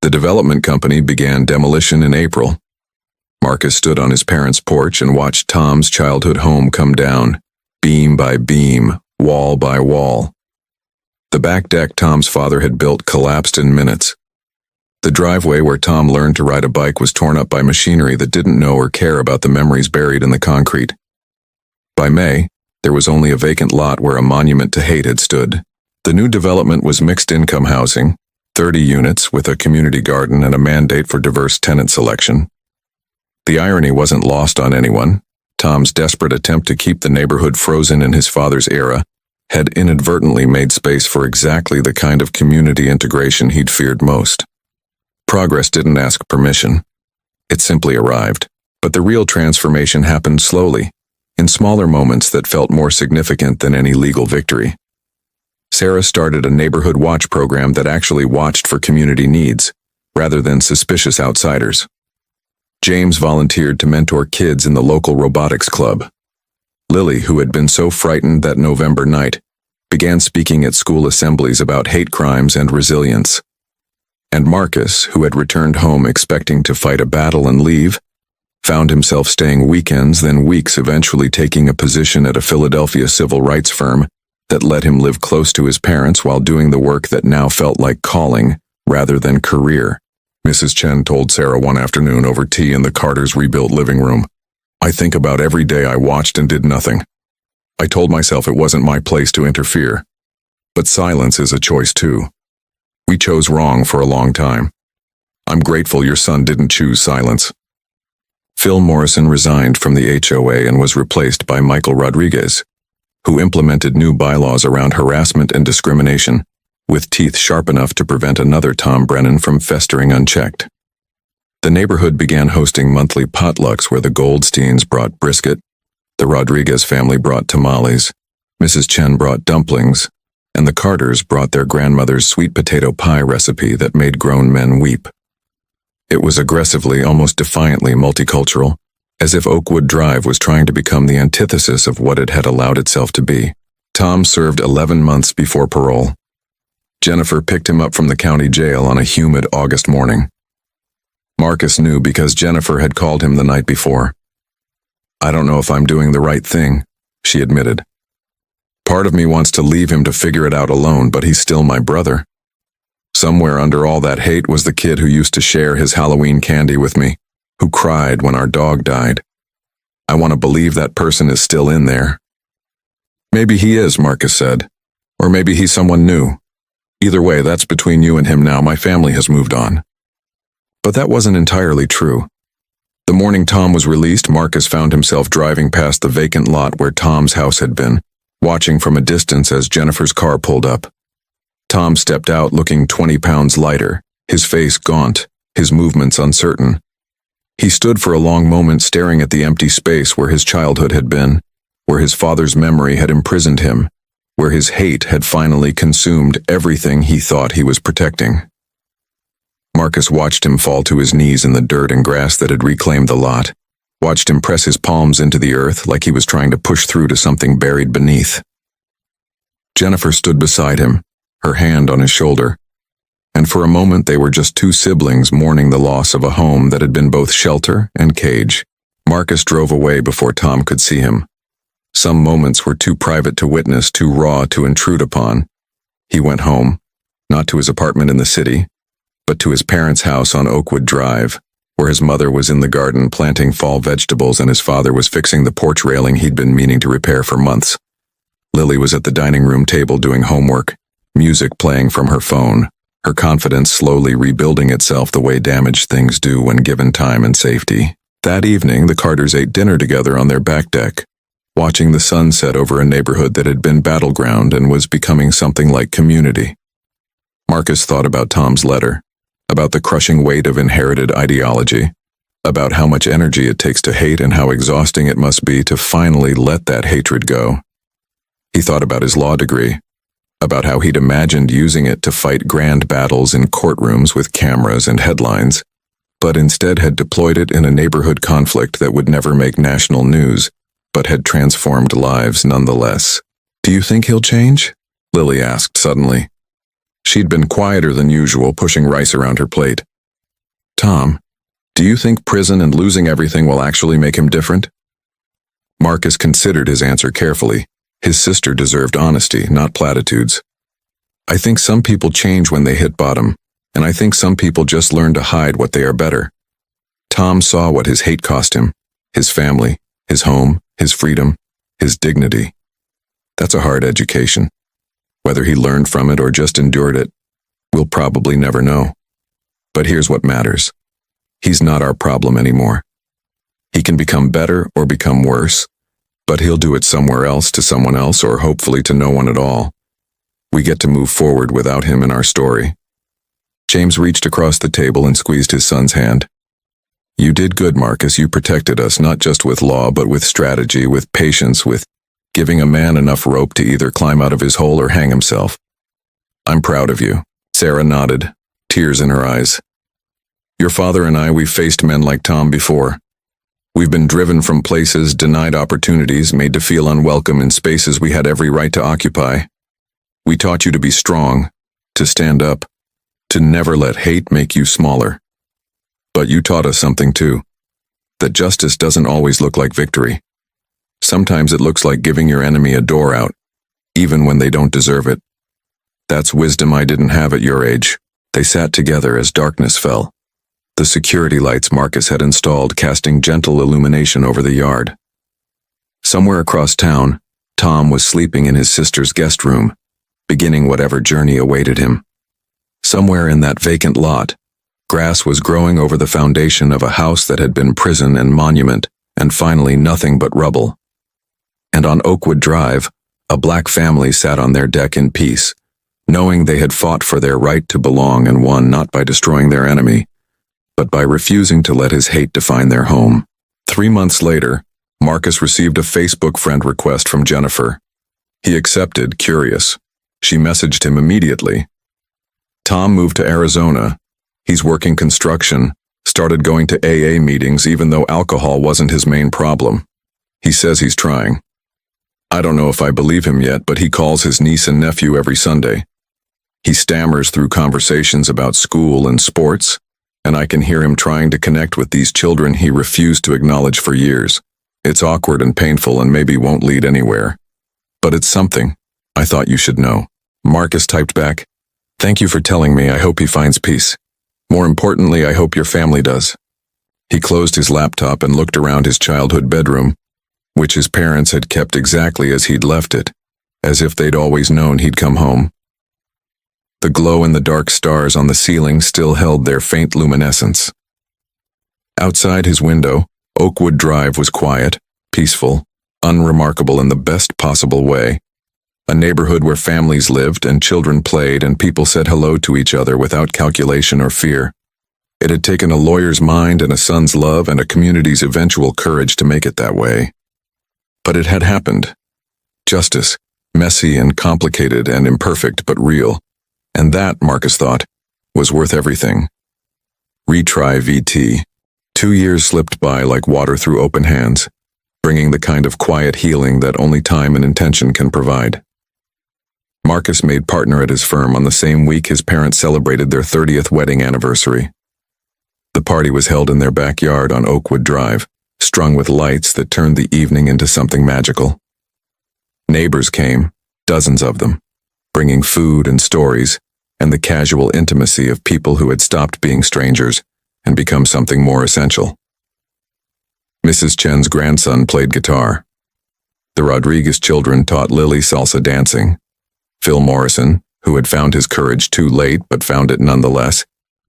S1: The development company began demolition in April. Marcus stood on his parents' porch and watched Tom's childhood home come down, beam by beam, wall by wall. The back deck Tom's father had built collapsed in minutes. The driveway where Tom learned to ride a bike was torn up by machinery that didn't know or care about the memories buried in the concrete. By May, there was only a vacant lot where a monument to hate had stood. The new development was mixed-income housing, 30 units with a community garden and a mandate for diverse tenant selection. The irony wasn't lost on anyone. Tom's desperate attempt to keep the neighborhood frozen in his father's era had inadvertently made space for exactly the kind of community integration he'd feared most. Progress didn't ask permission. It simply arrived. But the real transformation happened slowly, in smaller moments that felt more significant than any legal victory. Sarah started a neighborhood watch program that actually watched for community needs, rather than suspicious outsiders. James volunteered to mentor kids in the local robotics club. Lily, who had been so frightened that November night, began speaking at school assemblies about hate crimes and resilience. And Marcus, who had returned home expecting to fight a battle and leave, found himself staying weekends, then weeks, eventually taking a position at a Philadelphia civil rights firm that let him live close to his parents while doing the work that now felt like calling rather than career. Mrs. Chen told Sarah one afternoon over tea in the Carters' rebuilt living room. "I think about every day I watched and did nothing. I told myself it wasn't my place to interfere. But silence is a choice too. We chose wrong for a long time. I'm grateful your son didn't choose silence." Phil Morrison resigned from the HOA and was replaced by Michael Rodriguez, who implemented new bylaws around harassment and discrimination, with teeth sharp enough to prevent another Tom Brennan from festering unchecked. The neighborhood began hosting monthly potlucks where the Goldsteins brought brisket, the Rodriguez family brought tamales, Mrs. Chen brought dumplings, and the Carters brought their grandmother's sweet potato pie recipe that made grown men weep. It was aggressively, almost defiantly multicultural, as if Oakwood Drive was trying to become the antithesis of what it had allowed itself to be. Tom served 11 months before parole. Jennifer picked him up from the county jail on a humid August morning. Marcus knew because Jennifer had called him the night before. "I don't know if I'm doing the right thing," she admitted. "Part of me wants to leave him to figure it out alone, but he's still my brother. Somewhere under all that hate was the kid who used to share his Halloween candy with me, who cried when our dog died. I want to believe that person is still in there." "Maybe he is," Marcus said. "Or maybe he's someone new. Either way, that's between you and him now. My family has moved on." But that wasn't entirely true. The morning Tom was released, Marcus found himself driving past the vacant lot where Tom's house had been, watching from a distance as Jennifer's car pulled up. Tom stepped out looking 20 pounds lighter, his face gaunt, his movements uncertain. He stood for a long moment staring at the empty space where his childhood had been, where his father's memory had imprisoned him, where his hate had finally consumed everything he thought he was protecting. Marcus watched him fall to his knees in the dirt and grass that had reclaimed the lot, watched him press his palms into the earth like he was trying to push through to something buried beneath. Jennifer stood beside him, her hand on his shoulder, and for a moment they were just two siblings mourning the loss of a home that had been both shelter and cage. Marcus drove away before Tom could see him. Some moments were too private to witness, too raw to intrude upon. He went home, not to his apartment in the city, but to his parents' house on Oakwood Drive, where his mother was in the garden planting fall vegetables and his father was fixing the porch railing he'd been meaning to repair for months. Lily was at the dining room table doing homework, music playing from her phone, her confidence slowly rebuilding itself the way damaged things do when given time and safety. That evening, the Carters ate dinner together on their back deck, watching the sun set over a neighborhood that had been battleground and was becoming something like community. Marcus thought about Tom's letter, about the crushing weight of inherited ideology, about how much energy it takes to hate and how exhausting it must be to finally let that hatred go. He thought about his law degree, about how he'd imagined using it to fight grand battles in courtrooms with cameras and headlines, but instead had deployed it in a neighborhood conflict that would never make national news, but had transformed lives nonetheless. "Do you think he'll change?" Lily asked suddenly. She'd been quieter than usual, pushing rice around her plate. "Tom, do you think prison and losing everything will actually make him different?" Marcus considered his answer carefully. His sister deserved honesty, not platitudes. "I think some people change when they hit bottom, and I think some people just learn to hide what they are better." Tom saw what his hate cost him: his family, his home, his freedom, his dignity. That's a hard education. Whether he learned from it or just endured it, we'll probably never know. But here's what matters. He's not our problem anymore. He can become better or become worse, but he'll do it somewhere else to someone else or hopefully to no one at all. We get to move forward without him in our story. James reached across the table and squeezed his son's hand. "You did good, Marcus. You protected us, not just with law, but with strategy, with patience, with giving a man enough rope to either climb out of his hole or hang himself. I'm proud of you." Sarah nodded, tears in her eyes. "Your father and I, we've faced men like Tom before. We've been driven from places, denied opportunities, made to feel unwelcome in spaces we had every right to occupy. We taught you to be strong, to stand up, to never let hate make you smaller. But you taught us something too, that justice doesn't always look like victory. Sometimes it looks like giving your enemy a door out, even when they don't deserve it. That's wisdom I didn't have at your age." They sat together as darkness fell, the security lights Marcus had installed casting gentle illumination over the yard. Somewhere across town, Tom was sleeping in his sister's guest room, beginning whatever journey awaited him. Somewhere in that vacant lot, grass was growing over the foundation of a house that had been prison and monument, and finally nothing but rubble. And on Oakwood Drive, a black family sat on their deck in peace, knowing they had fought for their right to belong and won not by destroying their enemy, but by refusing to let his hate define their home. 3 months later, Marcus received a Facebook friend request from Jennifer. He accepted, curious. She messaged him immediately. Tom moved to Arizona. He's working construction, started going to AA meetings even though alcohol wasn't his main problem. He says he's trying. I don't know if I believe him yet, but he calls his niece and nephew every Sunday. He stammers through conversations about school and sports, and I can hear him trying to connect with these children he refused to acknowledge for years. It's awkward and painful and maybe won't lead anywhere. But it's something I thought you should know. Marcus typed back, "Thank you for telling me. I hope he finds peace. More importantly, I hope your family does." He closed his laptop and looked around his childhood bedroom, which his parents had kept exactly as he'd left it, as if they'd always known he'd come home. The glow in the dark stars on the ceiling still held their faint luminescence. Outside his window, Oakwood Drive was quiet, peaceful, unremarkable in the best possible way. A neighborhood where families lived and children played and people said hello to each other without calculation or fear. It had taken a lawyer's mind and a son's love and a community's eventual courage to make it that way. But it had happened. Justice, messy and complicated and imperfect but real. And that, Marcus thought, was worth everything. Retry VT. 2 years slipped by like water through open hands, bringing the kind of quiet healing that only time and intention can provide. Marcus made partner at his firm on the same week his parents celebrated their 30th wedding anniversary. The party was held in their backyard on Oakwood Drive, strung with lights that turned the evening into something magical. Neighbors came, dozens of them, bringing food and stories, and the casual intimacy of people who had stopped being strangers and become something more essential. Mrs. Chen's grandson played guitar. The Rodriguez children taught Lily salsa dancing. Phil Morrison, who had found his courage too late but found it nonetheless,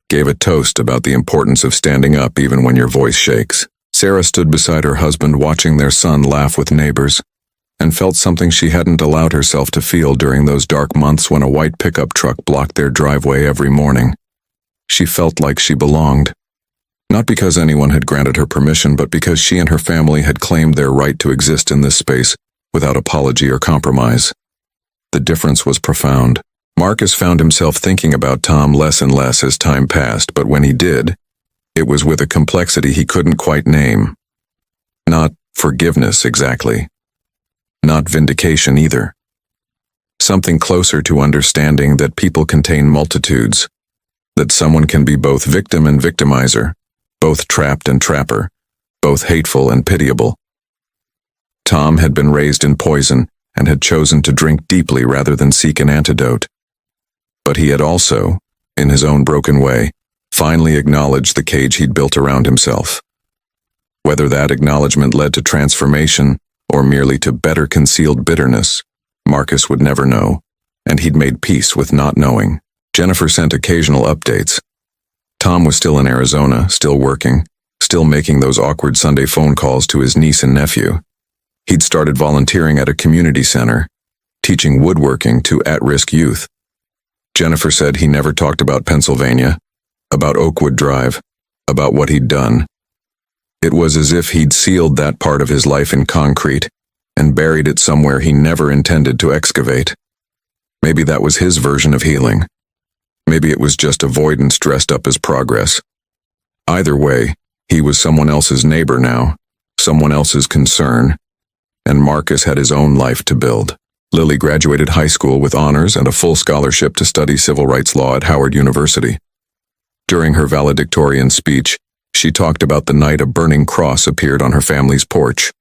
S1: gave a toast about the importance of standing up even when your voice shakes. Sarah stood beside her husband watching their son laugh with neighbors, and felt something she hadn't allowed herself to feel during those dark months when a white pickup truck blocked their driveway every morning. She felt like she belonged. Not because anyone had granted her permission, but because she and her family had claimed their right to exist in this space without apology or compromise. The difference was profound. Marcus found himself thinking about Tom less and less as time passed, but when he did, it was with a complexity he couldn't quite name. Not forgiveness exactly. Not vindication either. Something closer to understanding that people contain multitudes, that someone can be both victim and victimizer, both trapped and trapper, both hateful and pitiable. Tom had been raised in poison and had chosen to drink deeply rather than seek an antidote. But he had also, in his own broken way, finally acknowledged the cage he'd built around himself. Whether that acknowledgement led to transformation or merely to better concealed bitterness, Marcus would never know, and he'd made peace with not knowing. Jennifer sent occasional updates. Tom was still in Arizona, still working, still making those awkward Sunday phone calls to his niece and nephew. He'd started volunteering at a community center, teaching woodworking to at-risk youth. Jennifer said he never talked about Pennsylvania, about Oakwood Drive, about what he'd done. It was as if he'd sealed that part of his life in concrete and buried it somewhere he never intended to excavate. Maybe that was his version of healing. Maybe it was just avoidance dressed up as progress. Either way, he was someone else's neighbor now, someone else's concern, and Marcus had his own life to build. Lily graduated high school with honors and a full scholarship to study civil rights law at Howard University. During her valedictorian speech, she talked about the night a burning cross appeared on her family's porch,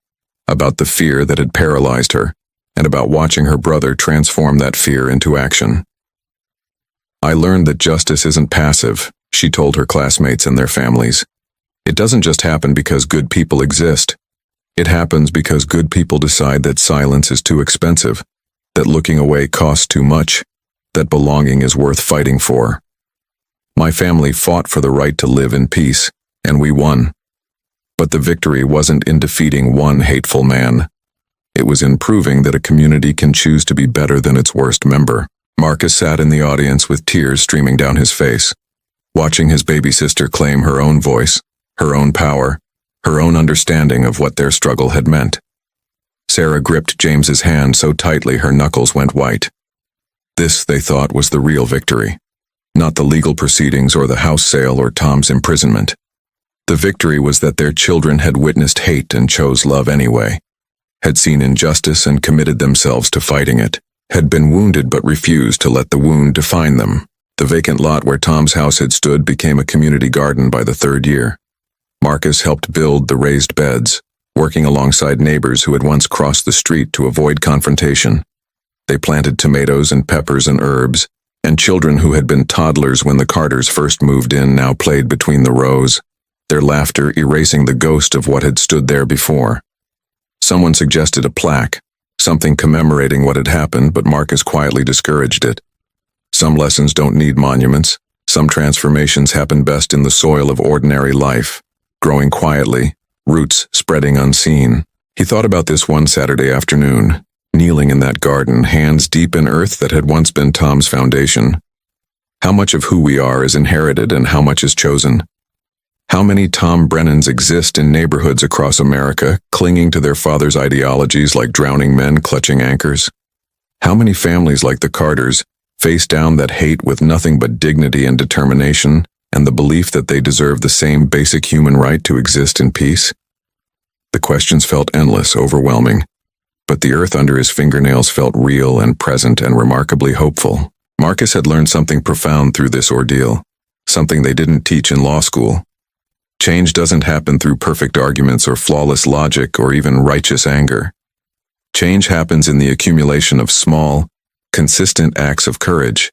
S1: about the fear that had paralyzed her, and about watching her brother transform that fear into action. "I learned that justice isn't passive," she told her classmates and their families. "It doesn't just happen because good people exist. It happens because good people decide that silence is too expensive, that looking away costs too much, that belonging is worth fighting for. My family fought for the right to live in peace, and we won. But the victory wasn't in defeating one hateful man. It was in proving that a community can choose to be better than its worst member." Marcus sat in the audience with tears streaming down his face, watching his baby sister claim her own voice, her own power, her own understanding of what their struggle had meant. Sarah gripped James's hand so tightly her knuckles went white. This, they thought, was the real victory. Not the legal proceedings or the house sale or Tom's imprisonment. The victory was that their children had witnessed hate and chose love anyway, had seen injustice and committed themselves to fighting it, had been wounded but refused to let the wound define them. The vacant lot where Tom's house had stood became a community garden by the third year. Marcus helped build the raised beds, working alongside neighbors who had once crossed the street to avoid confrontation. They planted tomatoes and peppers and herbs, and children who had been toddlers when the Carters first moved in now played between the rows, their laughter erasing the ghost of what had stood there before. Someone suggested a plaque, something commemorating what had happened, but Marcus quietly discouraged it. Some lessons don't need monuments. Some transformations happen best in the soil of ordinary life, growing quietly, roots spreading unseen. He thought about this one Saturday afternoon, kneeling in that garden, hands deep in earth that had once been Tom's foundation. How much of who we are is inherited and how much is chosen? How many Tom Brennans exist in neighborhoods across America, clinging to their father's ideologies like drowning men clutching anchors? How many families like the Carters face down that hate with nothing but dignity and determination, and the belief that they deserve the same basic human right to exist in peace? The questions felt endless, overwhelming, but the earth under his fingernails felt real and present and remarkably hopeful. Marcus had learned something profound through this ordeal, something they didn't teach in law school. Change doesn't happen through perfect arguments or flawless logic or even righteous anger. Change happens in the accumulation of small, consistent acts of courage.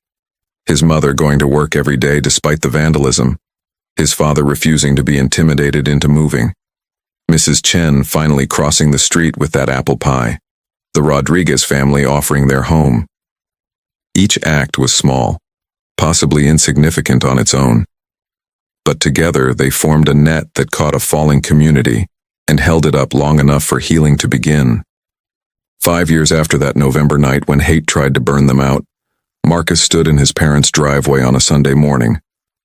S1: His mother going to work every day despite the vandalism. his father refusing to be intimidated into moving, Mrs. Chen finally crossing the street with that apple pie, the Rodriguez family offering their home. Each act was small, possibly insignificant on its own. But together they formed a net that caught a falling community and held it up long enough for healing to begin. 5 years after that November night when hate tried to burn them out, Marcus stood in his parents' driveway on a Sunday morning,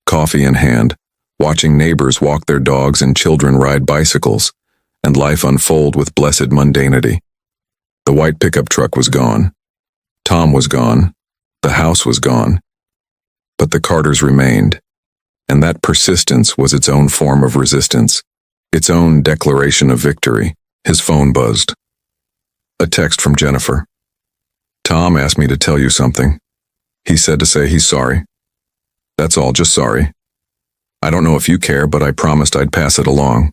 S1: coffee in hand, watching neighbors walk their dogs and children ride bicycles, and life unfold with blessed mundanity. The white pickup truck was gone. Tom was gone. The house was gone. But the Carters remained, and that persistence was its own form of resistance, its own declaration of victory. His phone buzzed. A text from Jennifer. Tom asked me to tell you something. He said to say he's sorry. That's all, just sorry. I don't know if you care, but I promised I'd pass it along.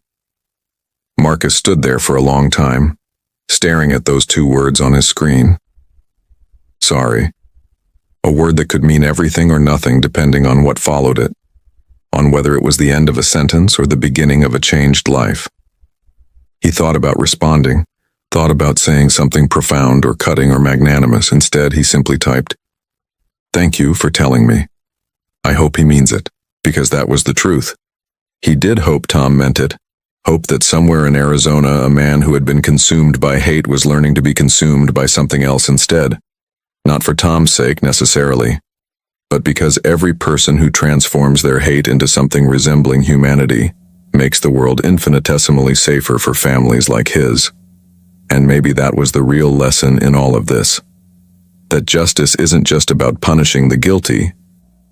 S1: Marcus stood there for a long time, staring at those 2 words on his screen. Sorry. A word that could mean everything or nothing depending on what followed it, on whether it was the end of a sentence or the beginning of a changed life. He thought about responding, thought about saying something profound or cutting or magnanimous. Instead, he simply typed, "Thank you for telling me. I hope he means it," because that was the truth. He did hope Tom meant it, hope that somewhere in Arizona a man who had been consumed by hate was learning to be consumed by something else instead. Not for Tom's sake necessarily, but because every person who transforms their hate into something resembling humanity makes the world infinitesimally safer for families like his. And maybe that was the real lesson in all of this. That justice isn't just about punishing the guilty,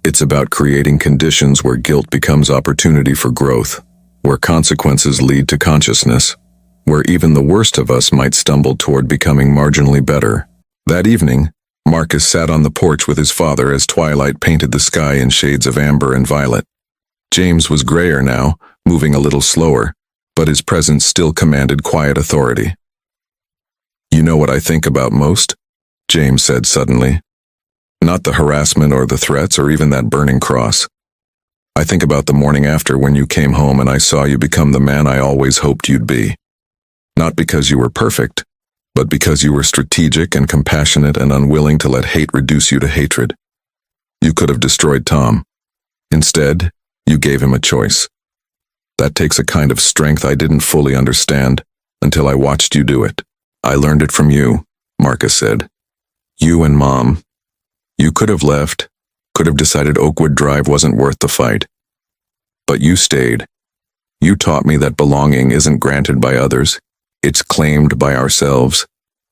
S1: it's about creating conditions where guilt becomes opportunity for growth, where consequences lead to consciousness, where even the worst of us might stumble toward becoming marginally better. That evening, Marcus sat on the porch with his father as twilight painted the sky in shades of amber and violet. James was grayer now, moving a little slower, but his presence still commanded quiet authority. "You know what I think about most?" James said suddenly. "Not the harassment or the threats or even that burning cross. I think about the morning after when you came home and I saw you become the man I always hoped you'd be. Not because you were perfect, but because you were strategic and compassionate and unwilling to let hate reduce you to hatred. You could have destroyed Tom. Instead, you gave him a choice. That takes a kind of strength I didn't fully understand until I watched you do it. I learned it from you," Marcus said. "You and Mom. You could have left, could have decided Oakwood Drive wasn't worth the fight. But you stayed. You taught me that belonging isn't granted by others, it's claimed by ourselves,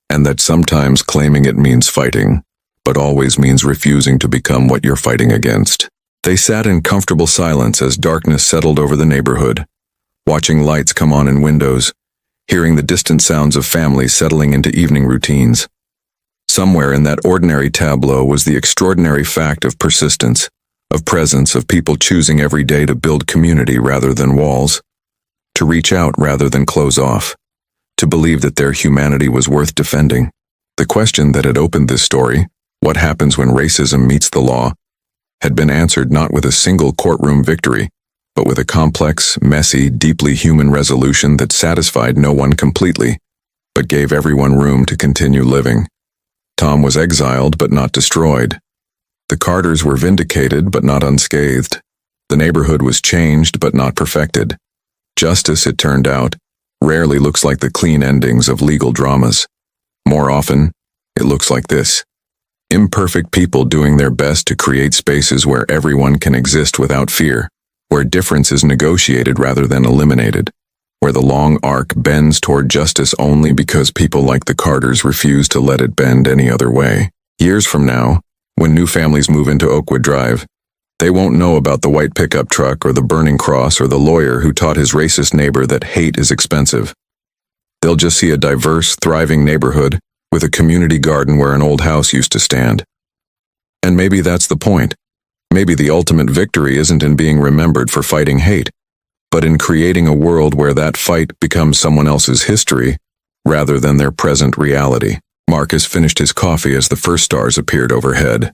S1: and that sometimes claiming it means fighting, but always means refusing to become what you're fighting against." They sat in comfortable silence as darkness settled over the neighborhood, watching lights come on in windows, hearing the distant sounds of families settling into evening routines. Somewhere in that ordinary tableau was the extraordinary fact of persistence, of presence, of people choosing every day to build community rather than walls, to reach out rather than close off, to believe that their humanity was worth defending. The question that had opened this story, what happens when racism meets the law, had been answered not with a single courtroom victory, but with a complex, messy, deeply human resolution that satisfied no one completely, but gave everyone room to continue living. Tom was exiled but not destroyed. The Carters were vindicated but not unscathed. The neighborhood was changed but not perfected. Justice, it turned out, rarely looks like the clean endings of legal dramas. More often, it looks like this. Imperfect people doing their best to create spaces where everyone can exist without fear, where difference is negotiated rather than eliminated, where the long arc bends toward justice only because people like the Carters refuse to let it bend any other way. Years from now, when new families move into Oakwood Drive, they won't know about the white pickup truck or the burning cross or the lawyer who taught his racist neighbor that hate is expensive. They'll just see a diverse, thriving neighborhood with a community garden where an old house used to stand. And maybe that's the point. Maybe the ultimate victory isn't in being remembered for fighting hate, but in creating a world where that fight becomes someone else's history rather than their present reality. Marcus finished his coffee as the first stars appeared overhead,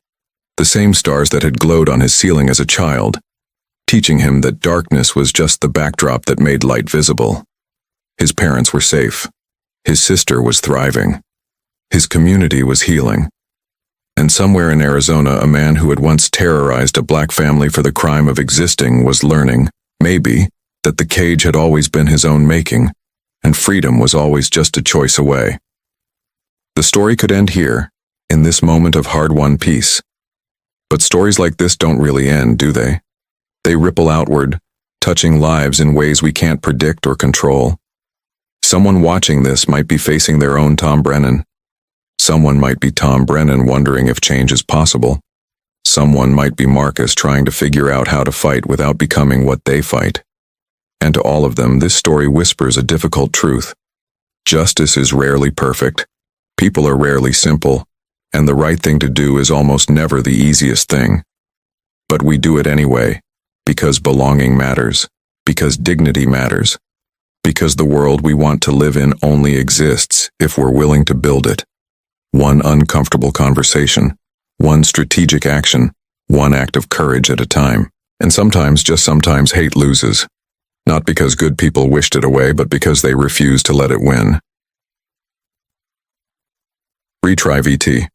S1: the same stars that had glowed on his ceiling as a child. teaching him that darkness was just the backdrop that made light visible. His parents were safe. His sister was thriving. His community was healing. And somewhere in Arizona, a man who had once terrorized a black family for the crime of existing was learning, maybe, that the cage had always been his own making, and freedom was always just a choice away. The story could end here, in this moment of hard-won peace. But stories like this don't really end, do they? They ripple outward, touching lives in ways we can't predict or control. Someone watching this might be facing their own Tom Brennan. Someone might be Tom Brennan wondering if change is possible. Someone might be Marcus trying to figure out how to fight without becoming what they fight. And to all of them, this story whispers a difficult truth. Justice is rarely perfect. People are rarely simple. And the right thing to do is almost never the easiest thing. But we do it anyway, because belonging matters, because dignity matters, because the world we want to live in only exists if we're willing to build it. One uncomfortable conversation, one strategic action, one act of courage at a time. And sometimes, just sometimes, hate loses. Not because good people wished it away, but because they refused to let it win. Retry VT.